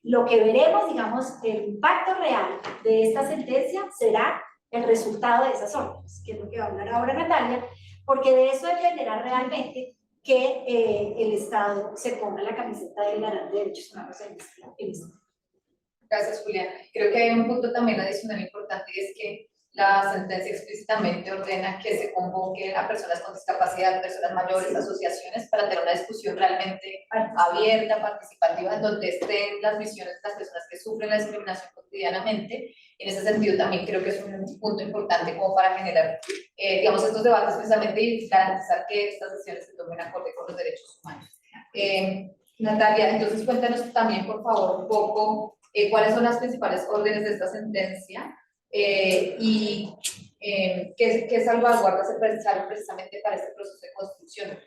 lo que veremos, digamos, el impacto real de esta sentencia será el resultado de esas órdenes, que es lo que va a hablar ahora Natalia, porque de eso dependerá realmente que el Estado se ponga la camiseta del garante de derechos humanos en este. Gracias, Juliana. Creo que hay un punto también adicional importante y es que la sentencia explícitamente ordena que se convoque a personas con discapacidad, personas mayores, asociaciones, para tener una discusión realmente abierta, participativa, en donde estén las visiones de las personas que sufren la discriminación cotidianamente. En ese sentido también creo que es un punto importante como para generar, digamos, estos debates precisamente y garantizar que estas decisiones se tomen acorde con los derechos humanos. Natalia, entonces cuéntanos también, por favor, un poco cuáles son las principales órdenes de esta sentencia y qué salvaguardas se pensaron precisamente para este proceso de construcción.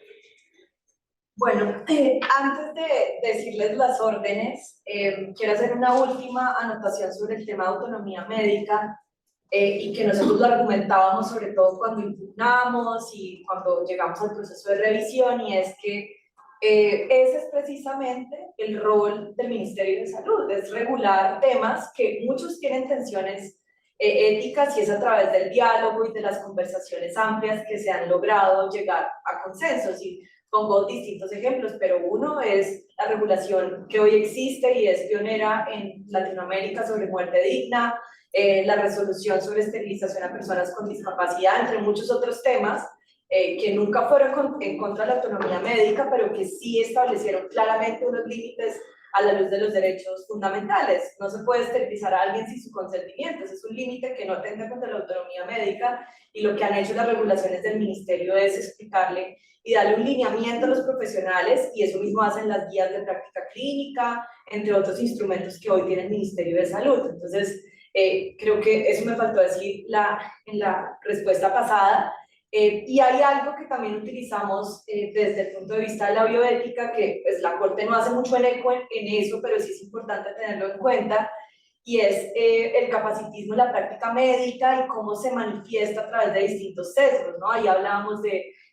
Bueno, antes de decirles las órdenes, quiero hacer una última anotación sobre el tema de autonomía médica y que nosotros lo argumentábamos sobre todo cuando impugnamos y cuando llegamos al proceso de revisión, y es que ese es precisamente el rol del Ministerio de Salud, es regular temas que muchos tienen tensiones éticas, y es a través del diálogo y de las conversaciones amplias que se han logrado llegar a consensos. Y pongo distintos ejemplos, pero uno es la regulación que hoy existe y es pionera en Latinoamérica sobre muerte digna, la resolución sobre esterilización a personas con discapacidad, entre muchos otros temas que nunca fueron en contra de la autonomía médica, pero que sí establecieron claramente unos límites a la luz de los derechos fundamentales. No se puede esterilizar a alguien sin su consentimiento, ese es un límite que no atenta contra la autonomía médica, y lo que han hecho las regulaciones del ministerio es explicarle y darle un lineamiento a los profesionales, y eso mismo hacen las guías de práctica clínica, entre otros instrumentos que hoy tiene el Ministerio de Salud. Entonces, creo que eso me faltó decir en la respuesta pasada. Y hay algo que también utilizamos desde el punto de vista de la bioética, que pues, la Corte no hace mucho eco en eso, pero sí es importante tenerlo en cuenta, y es el capacitismo en la práctica médica y cómo se manifiesta a través de distintos sesgos, ¿no? Ahí hablábamos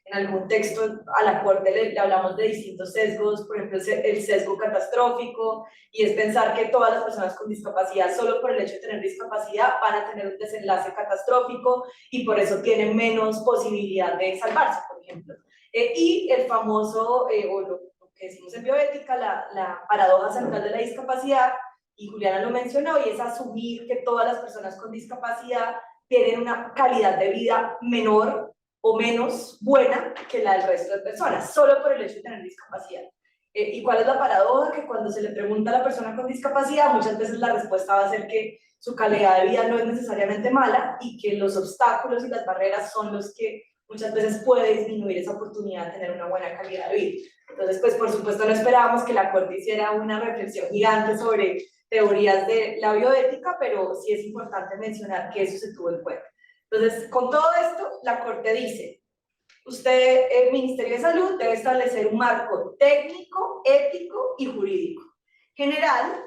en algún texto a la Corte le hablamos de distintos sesgos, por ejemplo el sesgo catastrófico, y es pensar que todas las personas con discapacidad, solo por el hecho de tener discapacidad, van a tener un desenlace catastrófico y por eso tienen menos posibilidad de salvarse, por ejemplo. Y el famoso, o lo que decimos en bioética, la paradoja central de la discapacidad, y Juliana lo mencionó, y es asumir que todas las personas con discapacidad tienen una calidad de vida menor o menos buena que la del resto de personas, solo por el hecho de tener discapacidad. ¿Y cuál es la paradoja? Que cuando se le pregunta a la persona con discapacidad, muchas veces la respuesta va a ser que su calidad de vida no es necesariamente mala y que los obstáculos y las barreras son los que muchas veces puede disminuir esa oportunidad de tener una buena calidad de vida. Entonces, pues por supuesto no esperábamos que la Corte hiciera una reflexión gigante sobre teorías de la bioética, pero sí es importante mencionar que eso se tuvo en cuenta. Entonces, con todo esto, la Corte dice, usted, el Ministerio de Salud, debe establecer un marco técnico, ético y jurídico general,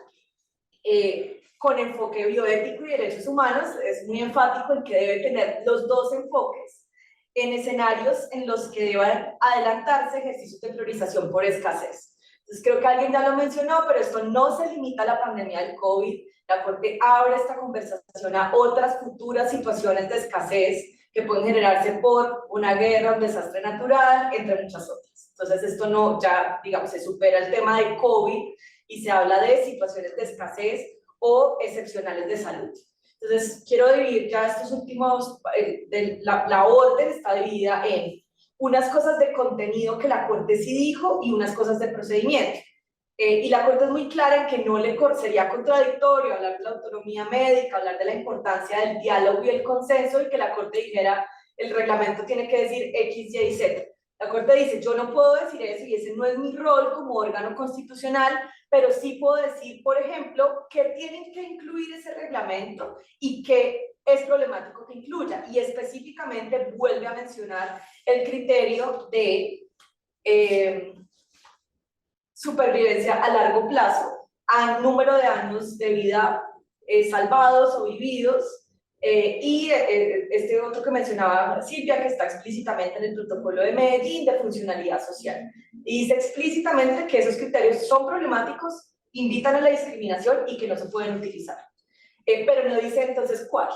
con enfoque bioético y derechos humanos. Es muy enfático en que debe tener los dos enfoques en escenarios en los que deban adelantarse ejercicios de priorización por escasez. Entonces creo que alguien ya lo mencionó, pero esto no se limita a la pandemia del COVID. La Corte abre esta conversación a otras futuras situaciones de escasez que pueden generarse por una guerra, un desastre natural, entre muchas otras. Entonces esto no, ya digamos, se supera el tema de COVID y se habla de situaciones de escasez o excepcionales de salud. Entonces, quiero dividir ya estos últimos, la orden está dividida en unas cosas de contenido que la Corte sí dijo y unas cosas de procedimiento. Y la Corte es muy clara en que no le sería contradictorio hablar de la autonomía médica, hablar de la importancia del diálogo y el consenso, y que la Corte dijera, el reglamento tiene que decir X, Y y Z. La Corte dice, yo no puedo decir eso y ese no es mi rol como órgano constitucional, pero sí puedo decir, por ejemplo, que tienen que incluir ese reglamento y que es problemático que incluya. Y específicamente vuelve a mencionar el criterio de supervivencia a largo plazo, a número de años de vida salvados o vividos, y este otro que mencionaba Silvia, que está explícitamente en el protocolo de Medellín de funcionalidad social. Y dice explícitamente que esos criterios son problemáticos, invitan a la discriminación y que no se pueden utilizar. Pero no dice entonces cuál.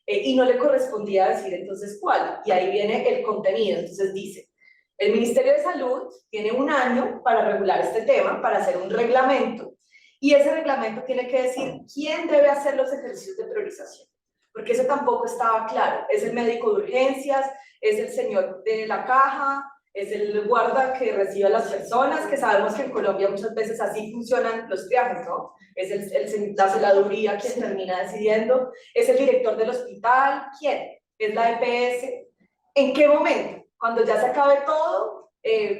Y no le correspondía decir entonces cuál. Y ahí viene el contenido. Entonces dice, el Ministerio de Salud tiene un año para regular este tema, para hacer un reglamento. Y ese reglamento tiene que decir quién debe hacer los ejercicios de priorización. Porque eso tampoco estaba claro. ¿Es el médico de urgencias? ¿Es el señor de la caja? ¿Es el guarda que recibe a las personas? Que sabemos que en Colombia muchas veces así funcionan los triajes, ¿no? Es la celaduría quien termina decidiendo. ¿Es el director del hospital? ¿Quién? ¿Es la EPS? ¿En qué momento? Cuando ya se acabe todo,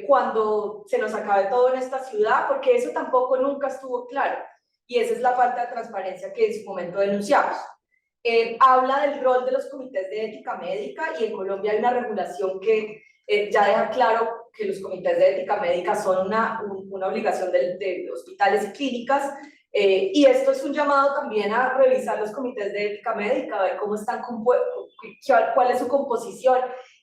cuando se nos acabe todo en esta ciudad, porque eso tampoco nunca estuvo claro. Y esa es la falta de transparencia que en su momento denunciamos. Habla del rol de los comités de ética médica, y en Colombia hay una regulación que ya deja claro que los comités de ética médica son una obligación de hospitales y clínicas, y esto es un llamado también a revisar los comités de ética médica, a ver cómo están cuál es su composición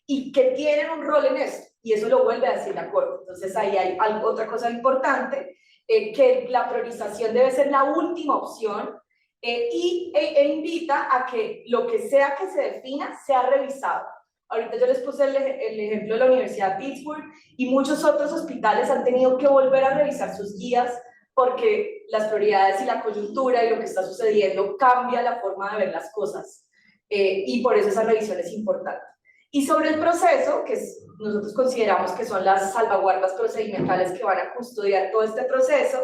y que tienen un rol en esto, y eso lo vuelve a decir la Corte. Entonces ahí hay otra cosa importante, que la priorización debe ser la última opción, e invita a que lo que sea que se defina sea revisado. Ahorita yo les puse el ejemplo de la Universidad de Pittsburgh, y muchos otros hospitales han tenido que volver a revisar sus guías porque las prioridades y la coyuntura y lo que está sucediendo cambia la forma de ver las cosas, y por eso esa revisión es importante. Y sobre el proceso, que nosotros consideramos que son las salvaguardas procedimentales que van a custodiar todo este proceso,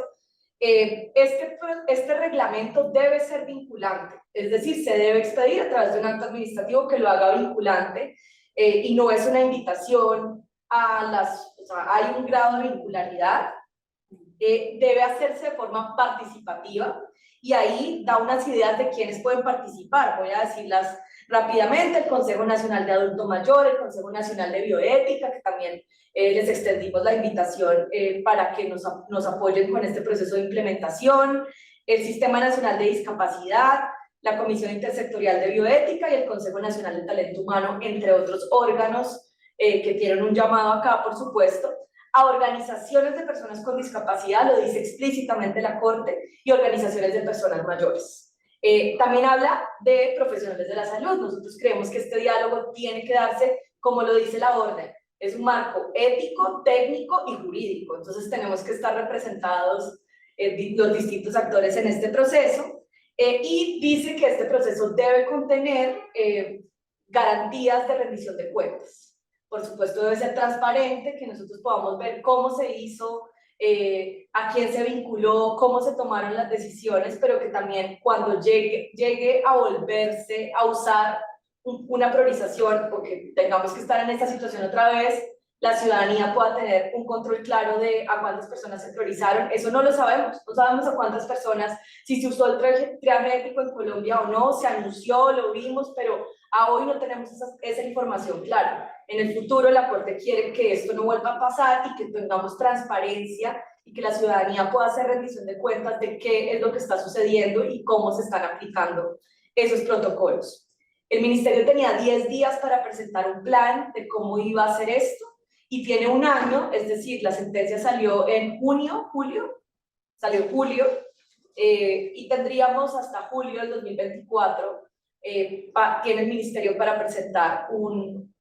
este reglamento debe ser vinculante, es decir, se debe expedir a través de un acto administrativo que lo haga vinculante, y no es una invitación o sea, hay un grado de vincularidad, debe hacerse de forma participativa, y ahí da unas ideas de quiénes pueden participar. Voy a decirlas rápidamente: el Consejo Nacional de Adulto Mayor, el Consejo Nacional de Bioética, que también les extendimos la invitación para que nos apoyen con este proceso de implementación, el Sistema Nacional de Discapacidad, la Comisión Intersectorial de Bioética y el Consejo Nacional de Talento Humano, entre otros órganos que tienen un llamado acá, por supuesto, a organizaciones de personas con discapacidad, lo dice explícitamente la Corte, y organizaciones de personas mayores. También habla de profesionales de la salud. Nosotros creemos que este diálogo tiene que darse, como lo dice la orden, es un marco ético, técnico y jurídico. Entonces tenemos que estar representados los distintos actores en este proceso, y dice que este proceso debe contener garantías de rendición de cuentas. Por supuesto debe ser transparente, que nosotros podamos ver cómo se hizo a quién se vinculó, cómo se tomaron las decisiones, pero que también cuando llegue a volverse a usar una priorización o que tengamos que estar en esta situación otra vez, la ciudadanía pueda tener un control claro de a cuántas personas se priorizaron. Eso no lo sabemos, no sabemos a cuántas personas, si se usó el triaje ético en Colombia o no, se anunció, lo vimos, pero a hoy no tenemos esa información clara. En el futuro la Corte quiere que esto no vuelva a pasar y que tengamos transparencia y que la ciudadanía pueda hacer rendición de cuentas de qué es lo que está sucediendo y cómo se están aplicando esos protocolos. El ministerio tenía 10 días para presentar un plan de cómo iba a hacer esto y tiene un año, es decir, la sentencia salió en julio, y tendríamos hasta julio del 2024 tiene el ministerio para presentar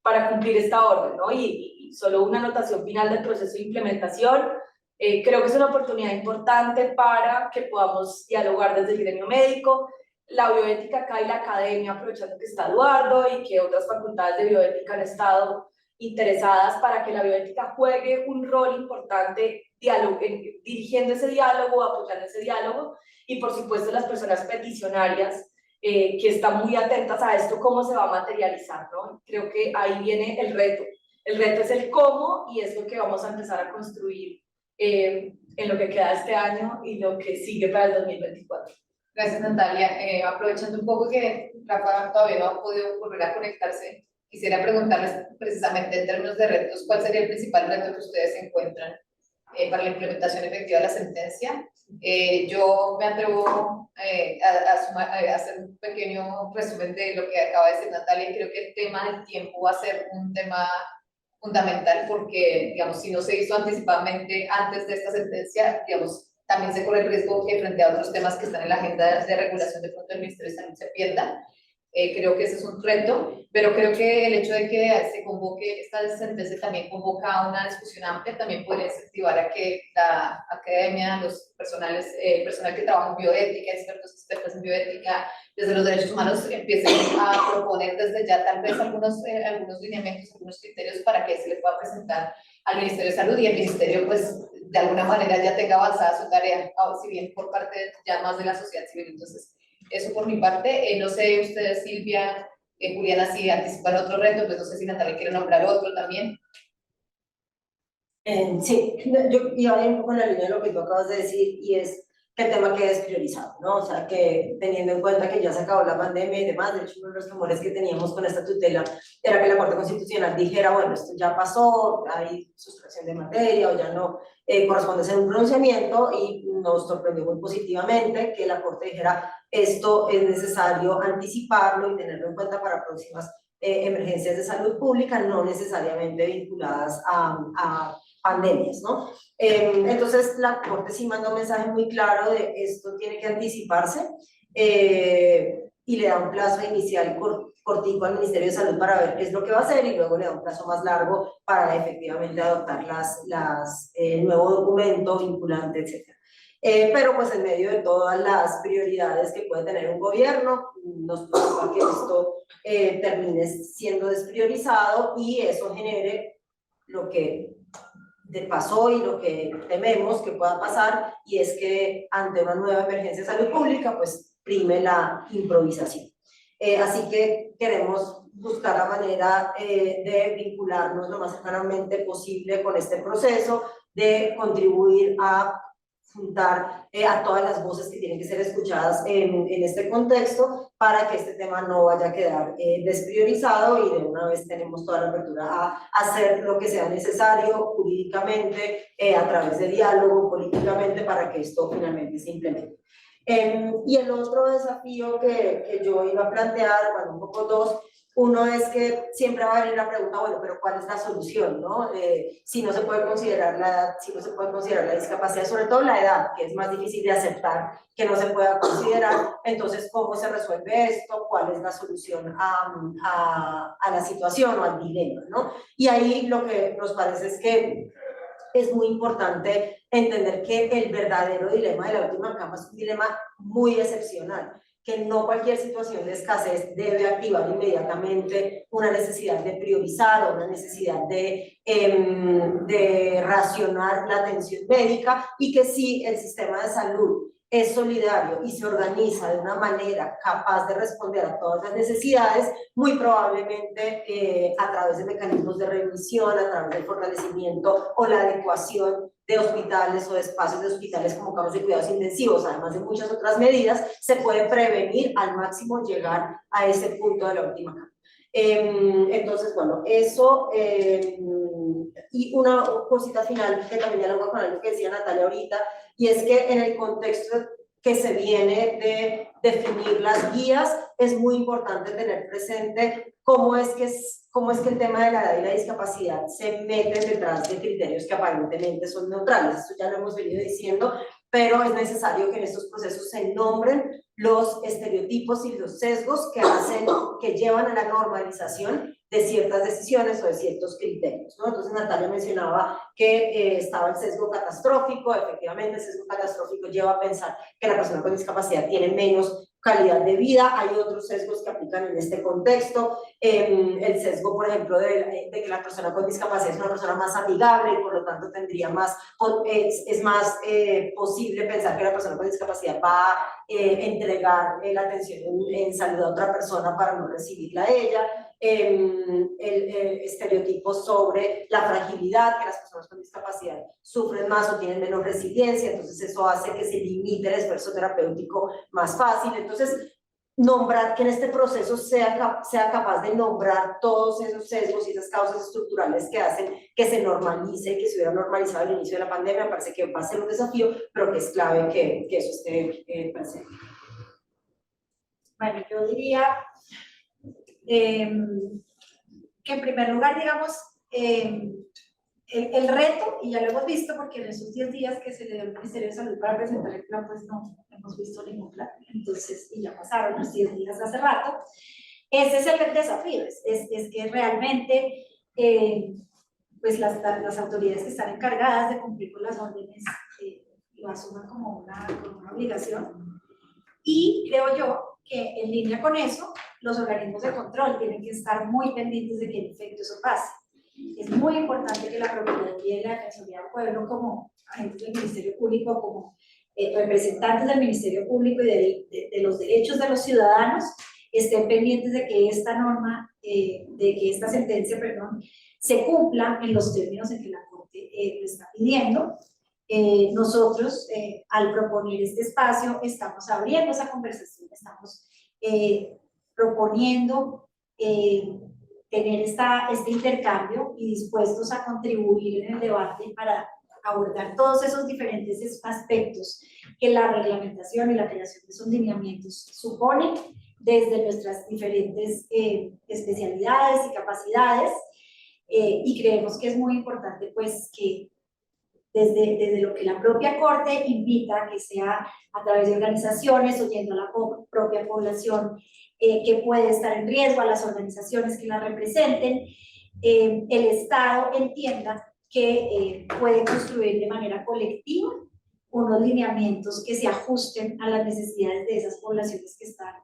para cumplir esta orden, ¿no? Y solo una anotación final del proceso de implementación. Creo que es una oportunidad importante para que podamos dialogar desde el gremio médico, la bioética acá y la academia, aprovechando que está Eduardo y que otras facultades de bioética han estado interesadas para que la bioética juegue un rol importante dirigiendo ese diálogo, apoyando ese diálogo, y por supuesto las personas peticionarias que están muy atentas a esto, cómo se va a materializar, ¿no? Creo que ahí viene el reto. El reto es el cómo y es lo que vamos a empezar a construir en lo que queda este año y lo que sigue para el 2024. Gracias, Natalia. Aprovechando un poco que Rafa todavía no ha podido volver a conectarse, quisiera preguntarles precisamente en términos de retos, ¿cuál sería el principal reto que ustedes encuentran para la implementación efectiva de la sentencia? Yo me atrevo a hacer un pequeño resumen de lo que acaba de decir Natalia, y creo que el tema del tiempo va a ser un tema fundamental porque, digamos, si no se hizo anticipadamente antes de esta sentencia, digamos, también se corre el riesgo que frente a otros temas que están en la agenda de regulación de pronto el Ministerio de Salud se pierda. Creo que ese es un reto, pero creo que el hecho de que se convoque esta sentencia también convoca a una discusión amplia, también puede incentivar a que la academia, los personal que trabaja en bioética, expertos en bioética, desde los derechos humanos, empiecen a proponer desde ya tal vez algunos lineamientos, algunos criterios para que se le pueda presentar al Ministerio de Salud y el Ministerio, pues, de alguna manera ya tenga avanzada su tarea, si bien por parte ya más de la sociedad civil. Entonces, eso por mi parte. No sé ustedes, Silvia, Juliana, si anticipan otro reto, pues no sé si Natalia quiere nombrar otro también. Sí, yo iba un poco en la línea de lo que tú acabas de decir, y es que el tema quede despriorizado, ¿no? O sea, que teniendo en cuenta que ya se acabó la pandemia y demás, de hecho uno de los temores que teníamos con esta tutela era que la Corte Constitucional dijera, bueno, esto ya pasó, hay sustracción de materia o ya no corresponde ser un pronunciamiento, y nos sorprendió muy positivamente que la Corte dijera, esto es necesario anticiparlo y tenerlo en cuenta para próximas emergencias de salud pública, no necesariamente vinculadas a pandemias, ¿no? Entonces la Corte sí manda un mensaje muy claro de esto tiene que anticiparse y le da un plazo inicial cortico al Ministerio de Salud para ver qué es lo que va a hacer, y luego le da un plazo más largo para efectivamente adoptar el nuevo documento vinculante, etc. Pero pues en medio de todas las prioridades que puede tener un gobierno, nos preocupa que esto termine siendo despriorizado y eso genere lo que pasó y lo que tememos que pueda pasar, y es que ante una nueva emergencia de salud pública pues prime la improvisación. Así que queremos buscar la manera de vincularnos lo más cercanamente posible con este proceso, de contribuir a juntar a todas las voces que tienen que ser escuchadas en este contexto para que este tema no vaya a quedar despriorizado, y de una vez tenemos toda la apertura a hacer lo que sea necesario jurídicamente, a través de diálogo, políticamente, para que esto finalmente se implemente. Y el otro desafío que yo iba a plantear, bueno, un poco dos. Uno es que siempre va a venir la pregunta, bueno, pero ¿cuál es la solución, no? Si no se puede considerar la edad, si no se puede considerar la discapacidad, sobre todo la edad, que es más difícil de aceptar que no se pueda considerar, entonces, ¿cómo se resuelve esto? ¿Cuál es la solución a la situación o al dilema, no? Y ahí lo que nos parece es que es muy importante entender que el verdadero dilema de la última cama es un dilema muy excepcional, que no cualquier situación de escasez debe activar inmediatamente una necesidad de priorizar o una necesidad de racionar la atención médica, y que si el sistema de salud es solidario y se organiza de una manera capaz de responder a todas las necesidades, muy probablemente a través de mecanismos de remisión, a través del fortalecimiento o la adecuación de hospitales o de espacios de hospitales como campos de cuidados intensivos, además de muchas otras medidas, se puede prevenir al máximo llegar a ese punto de la última capa. Entonces, bueno, eso, y una cosita final que también dialoga con algo que decía Natalia ahorita, y es que en el contexto que se viene de definir las guías, es muy importante tener presente cómo es que el tema de la edad y la discapacidad se mete detrás de criterios que aparentemente son neutrales. Esto ya lo hemos venido diciendo, pero es necesario que en estos procesos se nombren los estereotipos y los sesgos que llevan a la normalización de ciertas decisiones o de ciertos criterios, ¿no? Entonces Natalia mencionaba que estaba el sesgo catastrófico. Efectivamente, el sesgo catastrófico lleva a pensar que la persona con discapacidad tiene menos calidad de vida. Hay otros sesgos que aplican en este contexto. El sesgo, por ejemplo, de que la persona con discapacidad es una persona más amigable y por lo tanto tendría más, es más posible pensar que la persona con discapacidad va a entregar la atención en salud a otra persona para no recibirla a ella. El estereotipo sobre la fragilidad, que las personas con discapacidad sufren más o tienen menos resiliencia, entonces eso hace que se limite el esfuerzo terapéutico más fácil. Entonces, nombrar, que en este proceso sea capaz de nombrar todos esos sesgos y esas causas estructurales que hacen que se normalice, que se hubiera normalizado al inicio de la pandemia, me parece que va a ser un desafío, pero que es clave que eso esté presente. Bueno, yo diría que en primer lugar, digamos, el reto, y ya lo hemos visto porque en esos 10 días que se le dio al Ministerio de Salud para presentar el plan, pues no hemos visto ningún plan. Entonces, y ya pasaron los 10 días hace rato. Ese es el desafío, es que realmente pues las autoridades que están encargadas de cumplir con las órdenes lo asuman como una obligación. Y creo yo que en línea con eso, los organismos de control tienen que estar muy pendientes de que en efecto eso pase. Es muy importante que la Procuraduría y la Defensoría del Pueblo, como agentes del Ministerio Público, como representantes del Ministerio Público y de los derechos de los ciudadanos, estén pendientes de que esta norma, de que esta sentencia, perdón, se cumpla en los términos en que la Corte lo está pidiendo. Nosotros, al proponer este espacio, estamos abriendo esa conversación, estamos proponiendo tener este intercambio y dispuestos a contribuir en el debate para abordar todos esos diferentes aspectos que la reglamentación y la creación de esos lineamientos suponen desde nuestras diferentes especialidades y capacidades, y creemos que es muy importante pues que desde lo que la propia Corte invita, que sea a través de organizaciones, oyendo a la propia población que puede estar en riesgo, a las organizaciones que la representen, el Estado entienda que puede construir de manera colectiva unos lineamientos que se ajusten a las necesidades de esas poblaciones que están,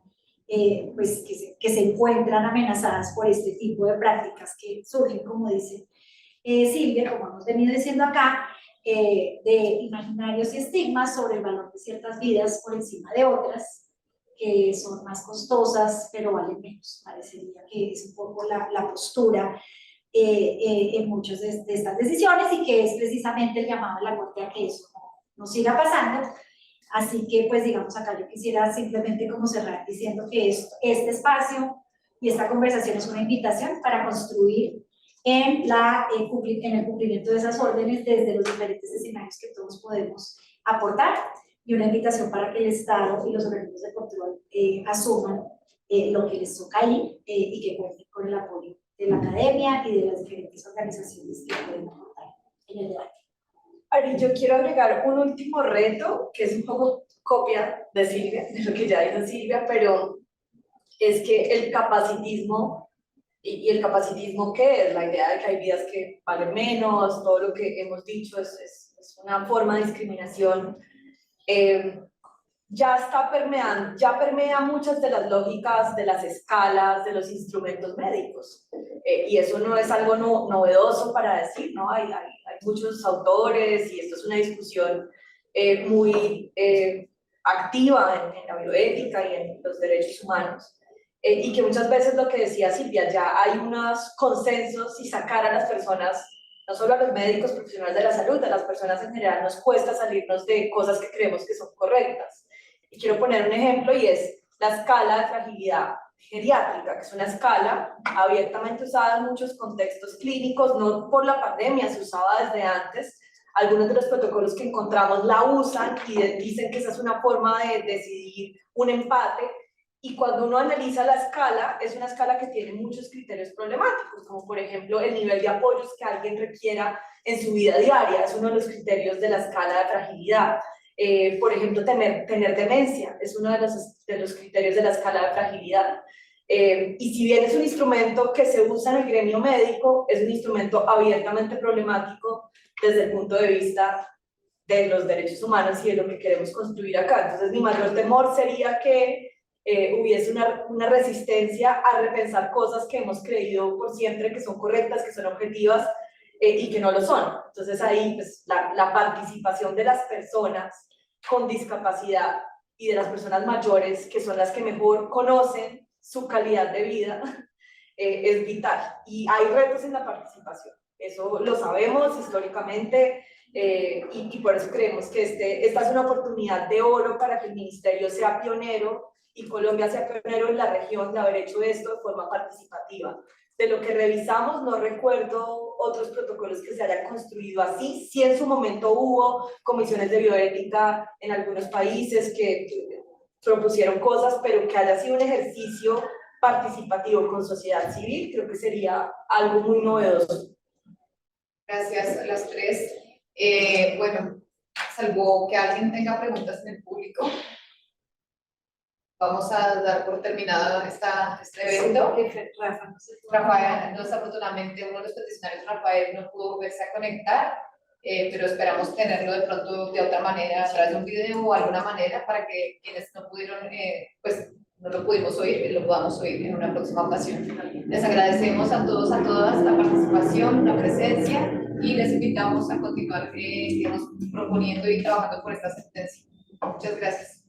pues, que se encuentran amenazadas por este tipo de prácticas que surgen, como dice Silvia, como hemos venido diciendo acá, de imaginarios y estigmas sobre el valor de ciertas vidas por encima de otras, que son más costosas, pero valen menos. Parecería que es un poco la postura en muchas de estas decisiones, y que es precisamente el llamado de la Corte a que eso no siga pasando. Así que, pues, digamos, acá yo quisiera simplemente como cerrar diciendo que este espacio y esta conversación es una invitación para construir en el cumplimiento de esas órdenes desde los diferentes escenarios que todos podemos aportar, y una invitación para que el Estado y los organismos de control asuman lo que les toca ahí, y que cuenten con el apoyo de la academia y de las diferentes organizaciones que pueden aportar en el debate. Ari, yo quiero agregar un último reto, que es un poco copia de Silvia, de lo que ya dijo Silvia, pero es que el capacitismo, y el capacitismo, ¿qué es? La idea de que hay vidas que valen menos, todo lo que hemos dicho es una forma de discriminación ya permea muchas de las lógicas de las escalas, de los instrumentos médicos. Y eso no es algo novedoso para decir, ¿no? Hay muchos autores y esto es una discusión muy activa en la bioética y en los derechos humanos. Y que muchas veces lo que decía Silvia, ya hay unos consensos y sacar a las personas, no solo a los médicos profesionales de la salud, a las personas en general nos cuesta salirnos de cosas que creemos que son correctas. Y quiero poner un ejemplo y es la escala de fragilidad geriátrica, que es una escala abiertamente usada en muchos contextos clínicos, no por la pandemia, se usaba desde antes. Algunos de los protocolos que encontramos la usan y dicen que esa es una forma de decidir un empate. Y cuando uno analiza la escala, es una escala que tiene muchos criterios problemáticos, como por ejemplo el nivel de apoyos que alguien requiera en su vida diaria, es uno de los criterios de la escala de fragilidad. Por ejemplo, tener demencia es uno de los criterios de la escala de fragilidad. Y si bien es un instrumento que se usa en el gremio médico, es un instrumento abiertamente problemático desde el punto de vista de los derechos humanos y de lo que queremos construir acá. Entonces, mi mayor temor sería que hubiese una resistencia a repensar cosas que hemos creído por siempre que son correctas, que son objetivas y que no lo son. Entonces ahí pues, la participación de las personas con discapacidad y de las personas mayores, que son las que mejor conocen su calidad de vida, es vital. Y hay retos en la participación, eso lo sabemos históricamente, y por eso creemos que esta es una oportunidad de oro para que el Ministerio sea pionero y Colombia sea pionero en la región de haber hecho esto de forma participativa. De lo que revisamos, no recuerdo otros protocolos que se hayan construido así. Sí, en su momento hubo comisiones de bioética en algunos países que propusieron cosas, pero que haya sido un ejercicio participativo con sociedad civil, creo que sería algo muy novedoso. Gracias a las tres. Bueno, salvo que alguien tenga preguntas en el público, vamos a dar por terminado este evento. Rafael, desafortunadamente uno de los peticionarios, Rafael, no pudo volverse a conectar, pero esperamos tenerlo de pronto de otra manera, a través de un video o alguna manera, para que quienes no pudieron, pues no lo pudimos oír, lo podamos oír en una próxima ocasión. Les agradecemos a todos, a todas la participación, la presencia, y les invitamos a continuar, digamos, proponiendo y trabajando por esta sentencia. Muchas gracias.